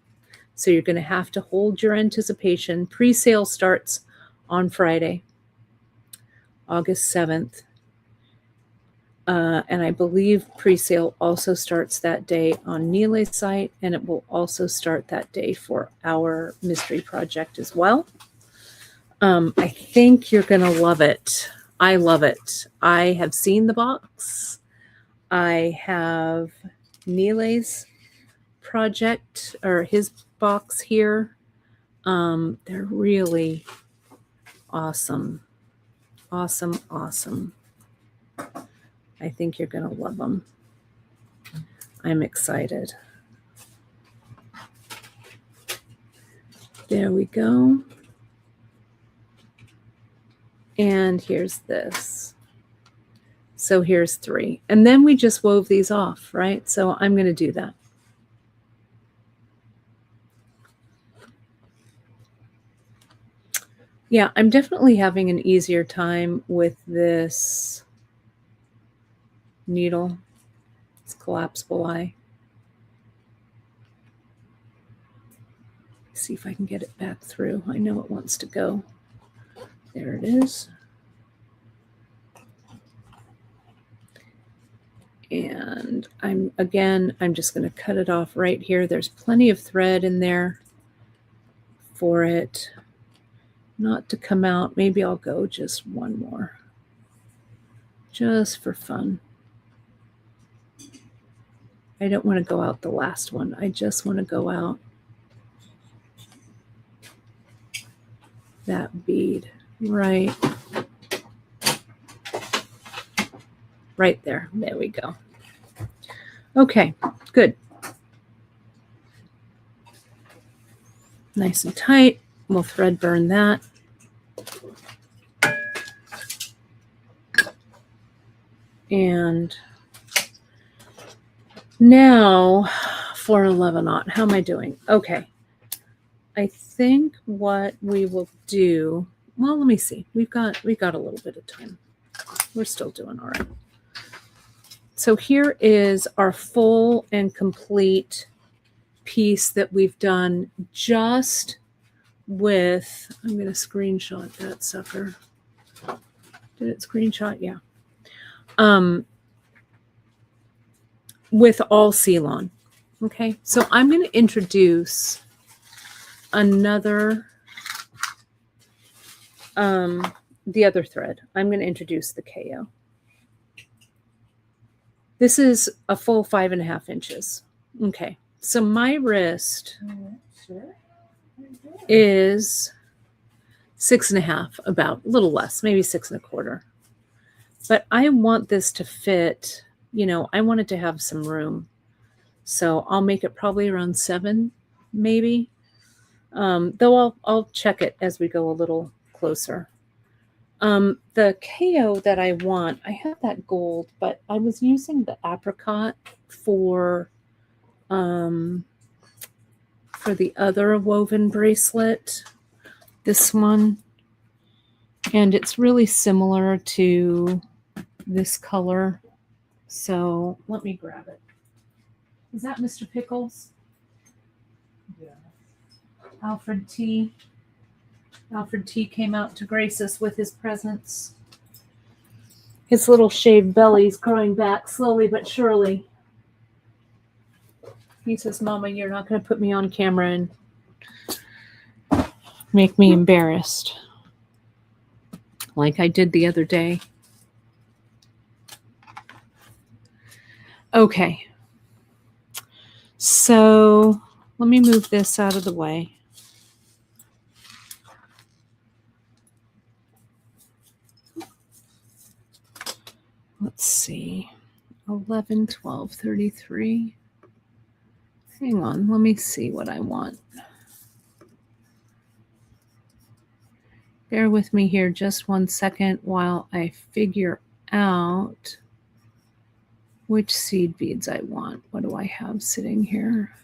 So you're going to have to hold your anticipation. Pre-sale starts on Friday, August 7th. And I believe pre-sale also starts that day on Neelay's site, and it will also start that day for our mystery project as well. I think you're going to love it. I love it. I have seen the box. I have Neelay's project, or his box here. They're really awesome. Awesome, awesome. I think you're going to love them. I'm excited. There we go. And here's this. So here's 3. And then we just wove these off, right? So I'm going to do that. Yeah, I'm definitely having an easier time with this needle. It's collapsible eye. See if I can get it back through. I know it wants to go. There it is. And I'm just going to cut it off right here. There's plenty of thread in there for it not to come out. Maybe I'll go just one more, just for fun. I don't want to go out the last one. I just want to go out that bead right there. There we go. Okay, good. Nice and tight. We'll thread burn that. And now for 11/0. How am I doing? Okay. I think what we will do, well, let me see. We've got a little bit of time. We're still doing all right. So here is our full and complete piece that we've done just with, I'm going to screenshot that sucker. Did it screenshot? Yeah. With all Ceylon. Okay. So I'm going to introduce another, the other thread. I'm going to introduce the KO. This is a full 5.5 inches. Okay. So my wrist is 6.5, about a little less, maybe 6.25. But I want this to fit, I want it to have some room. So I'll make it probably around 7, maybe. Though I'll check it as we go a little closer. The KO that I want, I have that gold, but I was using the apricot for the other woven bracelet, this one. And it's really similar to this color. So let me grab it. Is that Mr. Pickles? Yeah. Alfred T. Alfred T came out to grace us with his presence. His little shaved belly's growing back slowly but surely. He says, Mama, you're not going to put me on camera and make me embarrassed like I did the other day. Okay. So let me move this out of the way. Let's see, 11, 12, 33. Hang on, let me see what I want. Bear with me here just 1 second while I figure out which seed beads I want. What do I have sitting here?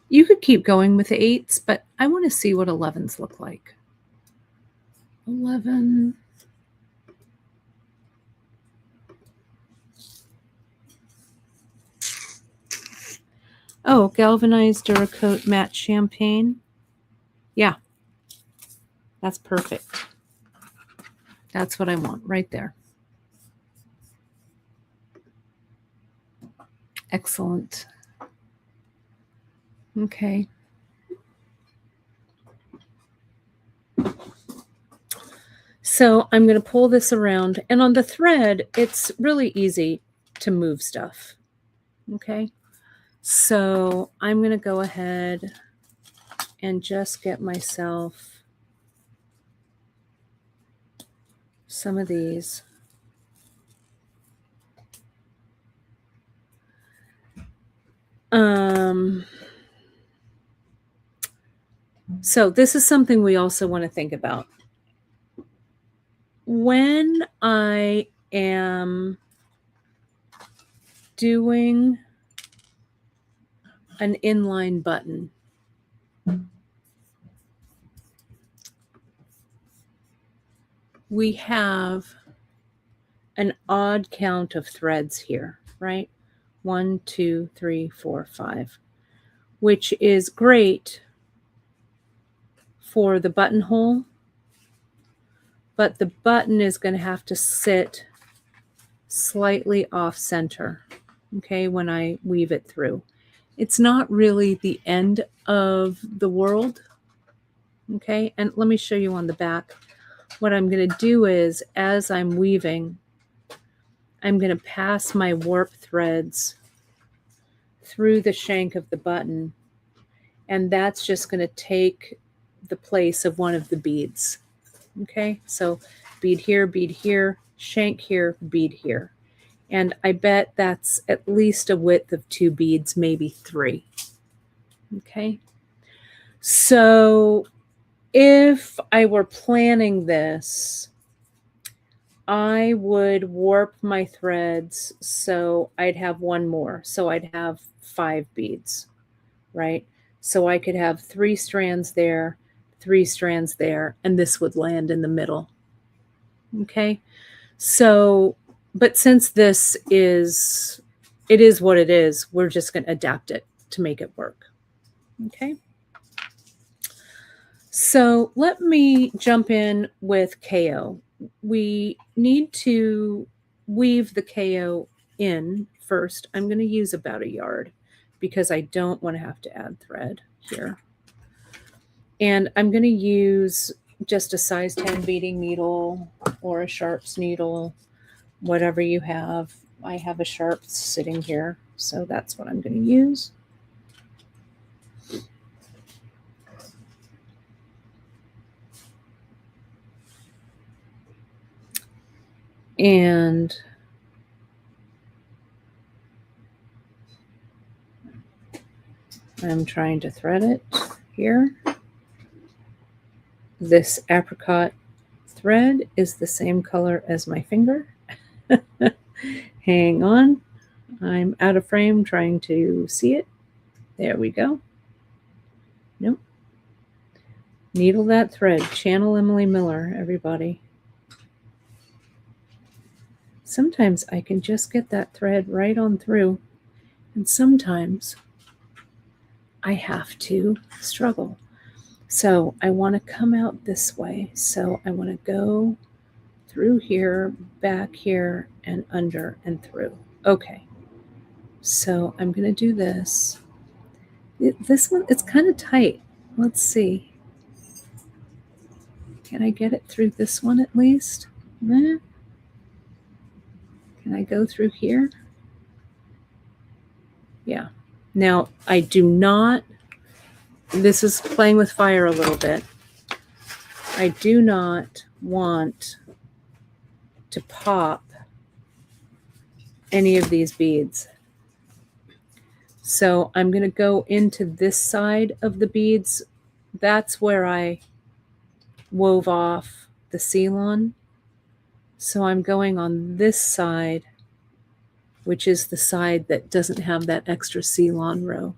You could keep going with the 8s, but I want to see what 11s look like. 11. Oh, galvanized Duracoat matte champagne. Yeah, that's perfect. That's what I want right there. Excellent. Okay. So I'm going to pull this around, and on the thread, it's really easy to move stuff. Okay. So I'm going to go ahead and just get myself some of these. So this is something we also want to think about. When I am doing an inline button, we have an odd count of threads here, right? 1, 2, 3, 4, 5. which is great for the buttonhole, but the button is going to have to sit slightly off center, okay, when I weave it through. It's not really the end of the world, okay? And let me show you on the back. What I'm going to do is, as I'm weaving, I'm going to pass my warp threads through the shank of the button, and that's just going to take the place of one of the beads, okay? So bead here, shank here, bead here. And I bet that's at least a width of 2 beads, maybe 3. Okay. So if I were planning this, I would warp my threads so I'd have one more. So I'd have 5 beads, right? So I could have 3 strands there, 3 strands there, and this would land in the middle. Okay. So, but since this is, it is what it is, we're just going to adapt it to make it work. Okay. So let me jump in with KO. We need to weave the KO in first. I'm going to use about a yard because I don't want to have to add thread here. And I'm going to use just a size 10 beading needle or a sharps needle, whatever you have. I have a sharps sitting here, so that's what I'm going to use. And I'm trying to thread it here. This apricot thread is the same color as my finger. Hang on. I'm out of frame trying to see it. There we go. Nope. Needle that thread. Channel Emily Miller, everybody. Sometimes I can just get that thread right on through, and sometimes I have to struggle. So I want to come out this way. So I want to go through here, back here, and under and through. Okay. So I'm going to do this. This one, it's kind of tight. Let's see. Can I get it through this one at least? Can I go through here? Yeah. Now, I do not, this is playing with fire a little bit. I do not want to pop any of these beads. So I'm going to go into this side of the beads. That's where I wove off the seal-on. So I'm going on this side, which is the side that doesn't have that extra seal-on row.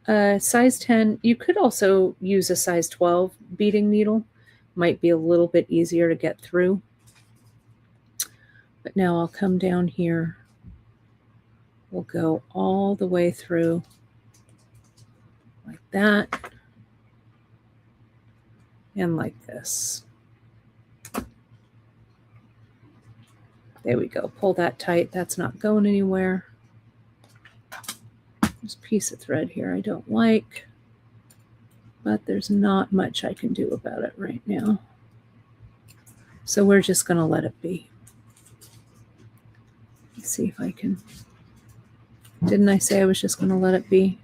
Size 10, you could also use a size 12 beading needle. Might be a little bit easier to get through. But now I'll come down here. We'll go all the way through like that and like this. There we go. Pull that tight. That's not going anywhere. There's a piece of thread here I don't like, but there's not much I can do about it right now. So we're just going to let it be. Let's see if I can. Didn't I say I was just going to let it be?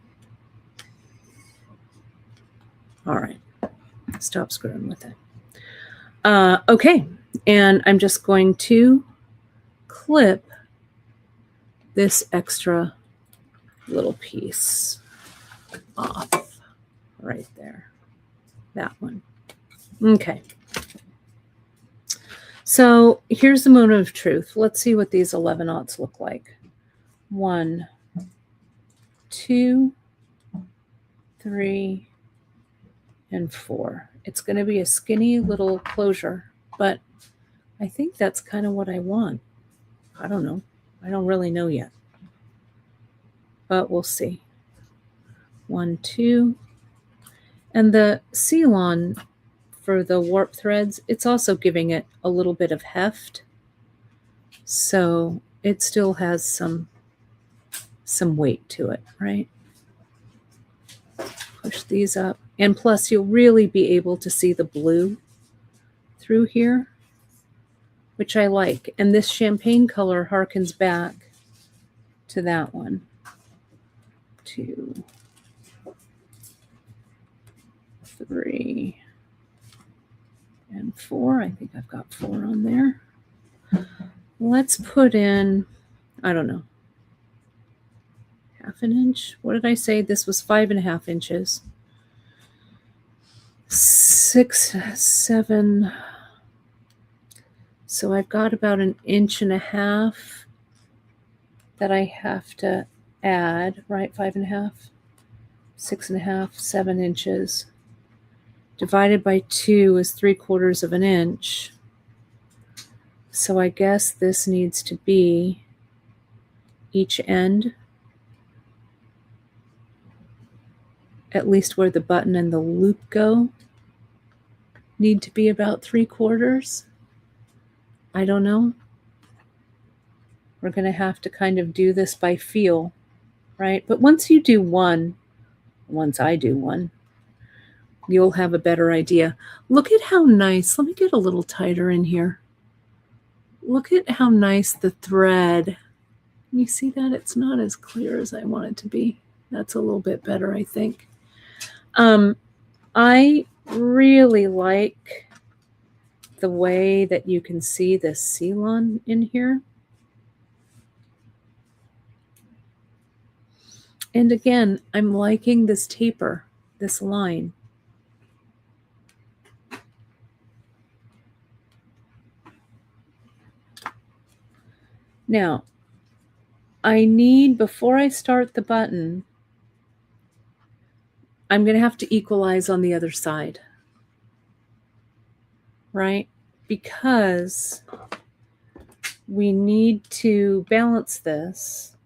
All right. Stop screwing with it. Okay. And I'm just going to clip this extra little piece off right there. That one. Okay. So here's the moment of truth. Let's see what these 11/aughts look like. 1, 2, 3, and 4. It's going to be a skinny little closure, but I think that's kind of what I want. I don't know. I don't really know yet. but we'll see. 1, 2. And the seal-on for the warp threads, it's also giving it a little bit of heft. So it still has some weight to it, right? Push these up. And plus, you'll really be able to see the blue through here, which I like. And this champagne color harkens back to that one. 2, 3, and 4. I think I've got 4 on there. Let's put in, I don't know, 1/2 inch. What did I say? This was 5.5 inches. 6, 7. So I've got about 1.5 inches that I have to add, right? 5.5, 6.5, 7 inches. Divided by 2 is 3/4 of an inch. So I guess this needs to be each end, at least where the button and the loop go, need to be about 3/4. I don't know. We're going to have to kind of do this by feel, right? But once I do one, you'll have a better idea. Look at how nice. Let me get a little tighter in here. Look at how nice the thread. Can you see that? It's not as clear as I want it to be. That's a little bit better, I think. I really like the way that you can see the seal-on in here. And again, I'm liking this taper, this line. Now, I need, before I start the button, I'm going to have to equalize on the other side, right? Because we need to balance this,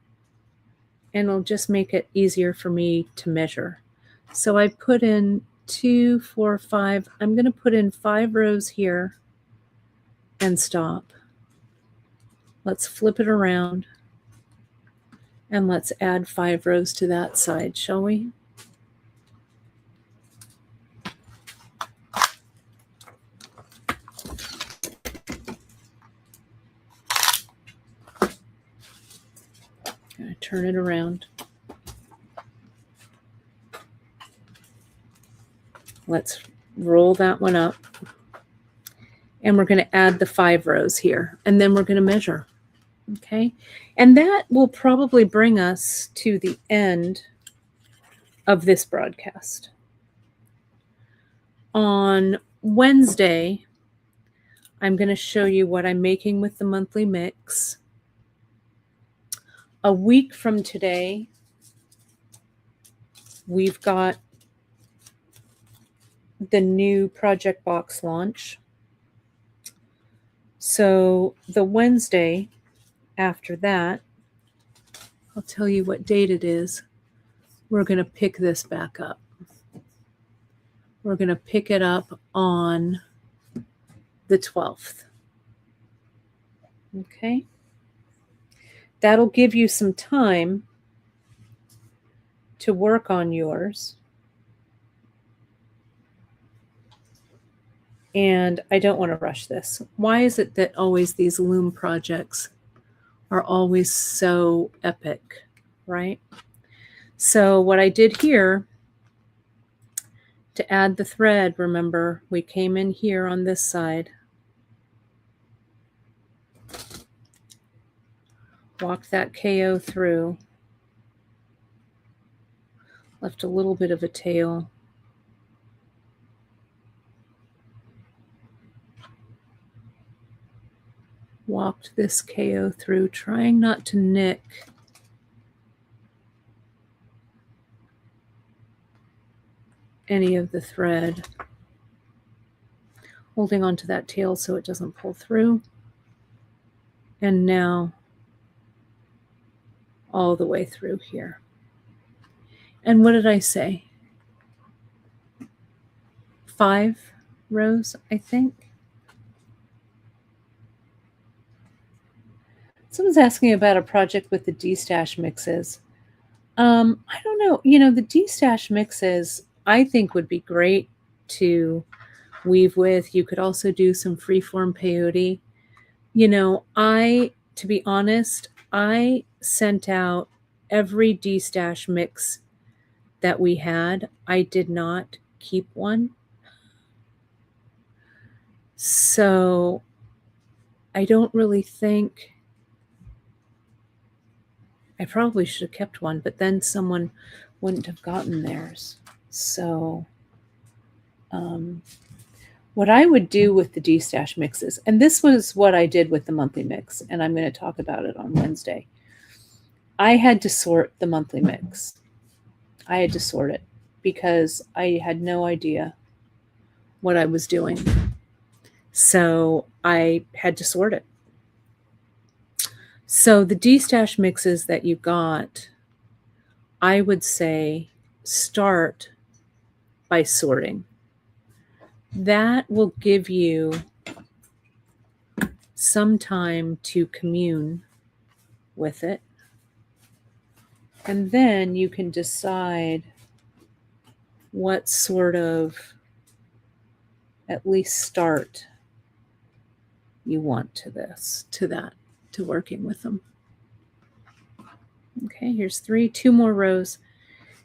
and it'll just make it easier for me to measure. So I put in 2, 4, 5. I'm going to put in 5 rows here and stop. Let's flip it around, and let's add 5 rows to that side, shall we? I'm going to turn it around. Let's roll that one up. And we're going to add the 5 rows here, and then we're going to measure. Okay, and that will probably bring us to the end of this broadcast. On Wednesday, I'm going to show you what I'm making with the monthly mix. A week from today, we've got the new project box launch. So the Wednesday after that, I'll tell you what date it is. We're going to pick this back up. We're going to pick it up on the 12th. Okay? That'll give you some time to work on yours. And I don't want to rush this. Why is it that always these loom projects are always so epic, right? So what I did here, to add the thread, remember, we came in here on this side, walked that KO through, left a little bit of a tail, walked this KO through, trying not to nick any of the thread, holding onto that tail so it doesn't pull through. And now all the way through here. And what did I say? 5 rows, I think. Someone's asking about a project with the D-stash mixes. I don't know. The D-stash mixes I think would be great to weave with. You could also do some freeform peyote. To be honest, I sent out every D-stash mix that we had. I did not keep one. So I don't really think I probably should have kept one, but then someone wouldn't have gotten theirs. So what I would do with the D-stash mixes, and this was what I did with the monthly mix, and I'm going to talk about it on Wednesday. I had to sort the monthly mix. I had to sort it because I had no idea what I was doing. So I had to sort it. So the D-stash mixes that you got, I would say start by sorting. That will give you some time to commune with it. And then you can decide what sort of, at least start, you want to working with them. Okay, here's 3, 2 more rows.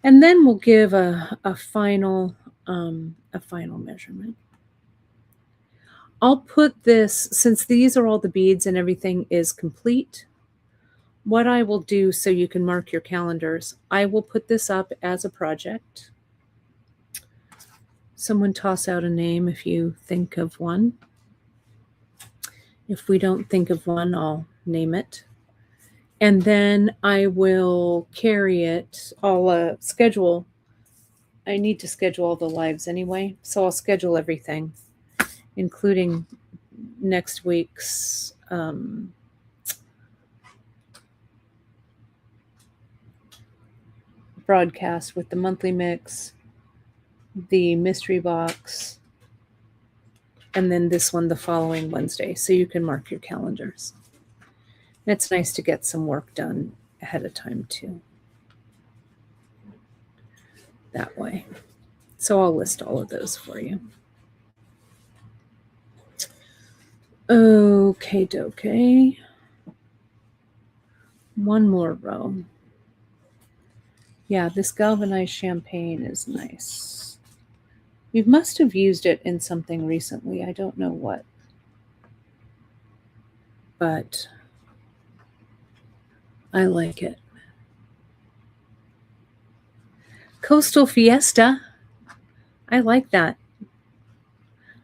And then we'll give a final measurement. I'll put this, since these are all the beads and everything is complete, what I will do so you can mark your calendars, I will put this up as a project. Someone toss out a name if you think of one. If we don't think of one, I'll name it. And then I will carry it. I'll schedule. I need to schedule all the lives anyway. So I'll schedule everything, including next week's broadcast with the monthly mix, the mystery box, and then this one the following Wednesday. So you can mark your calendars. And it's nice to get some work done ahead of time too. That way. So I'll list all of those for you. Okay, dokie. One more row. Yeah, this galvanized champagne is nice. You must have used it in something recently. I don't know what. But I like it. Coastal Fiesta. I like that.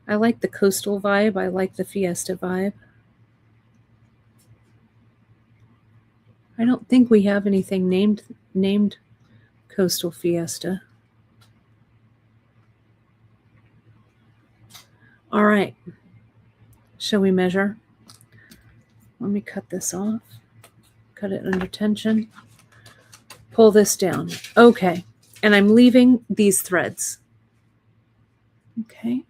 I like the coastal vibe. I like the Fiesta vibe. I don't think we have anything named Coastal Fiesta. All right. Shall we measure? Let me cut this off. Cut it under tension. Pull this down. Okay. And I'm leaving these threads. Okay.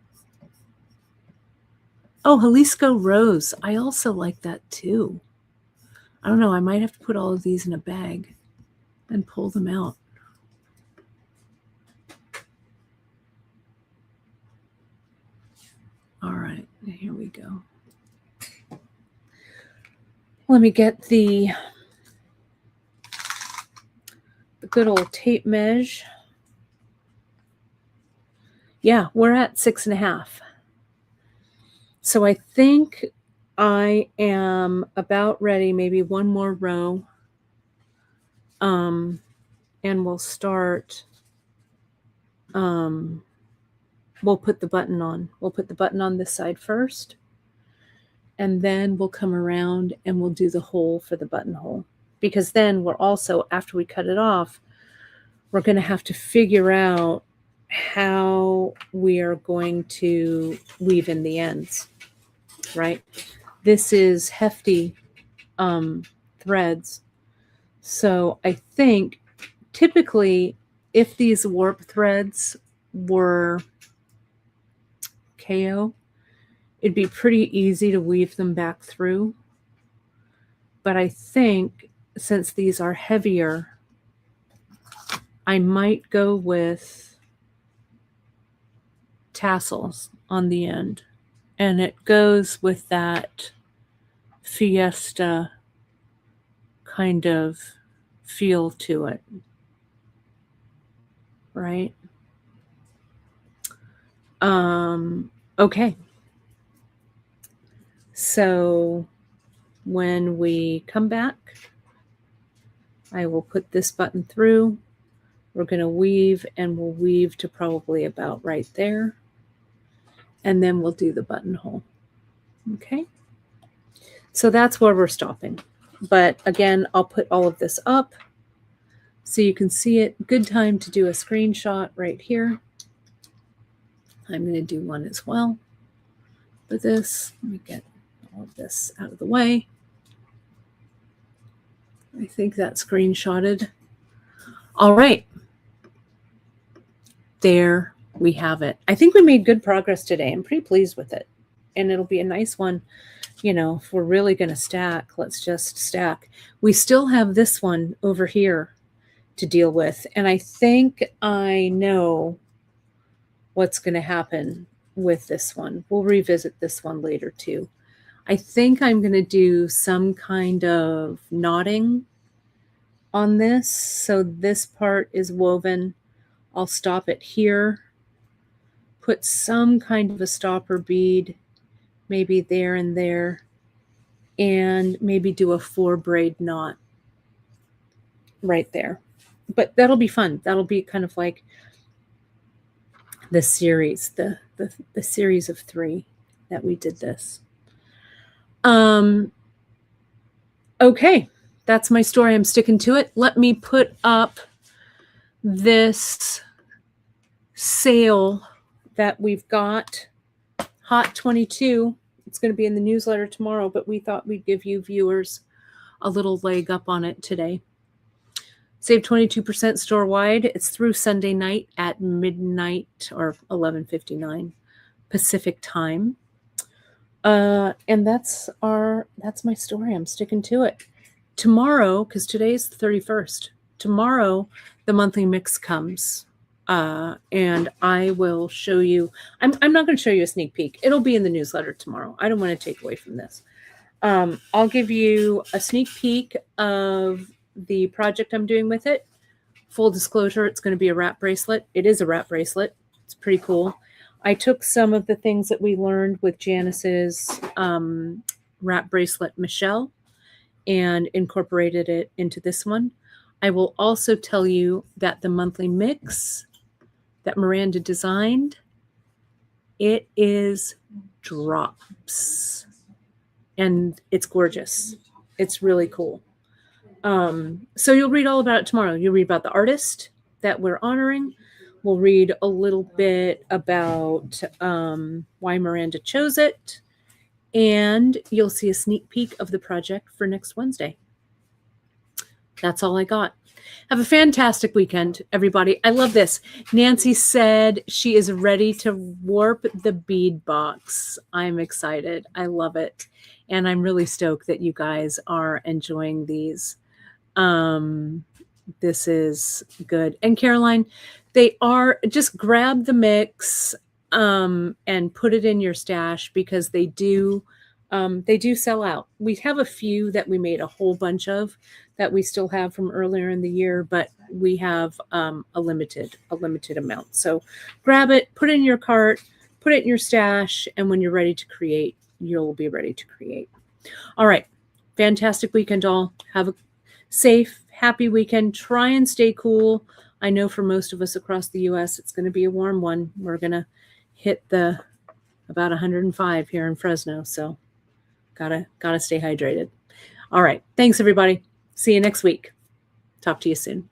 Oh, Jalisco Rose. I also like that too. I don't know. I might have to put all of these in a bag and pull them out. All right. Here we go. Let me get the good old tape measure. Yeah, we're at 6.5. So I think I am about ready, maybe one more row. And we'll start, we'll put the button on. We'll put the button on this side first. And then we'll come around and we'll do the hole for the buttonhole. Because then we're also, after we cut it off, we're going to have to figure out how we are going to weave in the ends, right? This is hefty threads. So I think typically if these warp threads were KO, it'd be pretty easy to weave them back through. But I think since these are heavier, I might go with tassels on the end. And it goes with that fiesta kind of feel to it. Right? Okay. So when we come back, I will put this button through. We're going to weave, and we'll weave to probably about right there. And then we'll do the buttonhole. Okay. So that's where we're stopping. But again, I'll put all of this up so you can see it. Good time to do a screenshot right here. I'm going to do one as well for this. Let me get all of this out of the way. I think that's screenshotted. All right. There we have it. I think we made good progress today. I'm pretty pleased with it. And it'll be a nice one. You know, if we're really going to stack, let's just stack. We still have this one over here to deal with. And I think I know what's going to happen with this one. We'll revisit this one later too. I think I'm going to do some kind of knotting on this. So this part is woven. I'll stop it here. Put some kind of a stopper bead, maybe there and there, and maybe do a 4-braid knot right there. But that'll be fun. That'll be kind of like the series, the series of 3 that we did this. Okay, that's my story. I'm sticking to it. Let me put up this sale that we've got, Hot 22. It's going to be in the newsletter tomorrow, but we thought we'd give you viewers a little leg up on it today. Save 22% store-wide. It's through Sunday night at midnight or 11:59 Pacific time. And that's my story. I'm sticking to it. Tomorrow, because today's the 31st, tomorrow the monthly mix comes. And I will show you. I'm not going to show you a sneak peek. It'll be in the newsletter tomorrow. I don't want to take away from this. I'll give you a sneak peek of the project I'm doing with it. Full disclosure, it's going to be a wrap bracelet. It is a wrap bracelet. It's pretty cool. I took some of the things that we learned with Janice's wrap bracelet Michelle and incorporated it into this one. I will also tell you that the monthly mix that Miranda designed, it is drops. And it's gorgeous. It's really cool. So you'll read all about it tomorrow. You'll read about the artist that we're honoring. We'll read a little bit about why Miranda chose it. And you'll see a sneak peek of the project for next Wednesday. That's all I got. Have a fantastic weekend, everybody. I love this. Nancy said she is ready to warp the bead box. I'm excited. I love it. And I'm really stoked that you guys are enjoying these. This is good. And Caroline, they are, just grab the mix and put it in your stash because they do sell out. We have a few that we made a whole bunch of that we still have from earlier in the year, but we have a limited amount. So grab it, put it in your cart, put it in your stash, and when you're ready to create, you'll be ready to create. All right. Fantastic weekend, all. Have a safe, happy weekend. Try and stay cool. I know for most of us across the U.S., it's going to be a warm one. We're going to hit about 105 here in Fresno. So gotta stay hydrated. All right. Thanks, everybody. See you next week. Talk to you soon.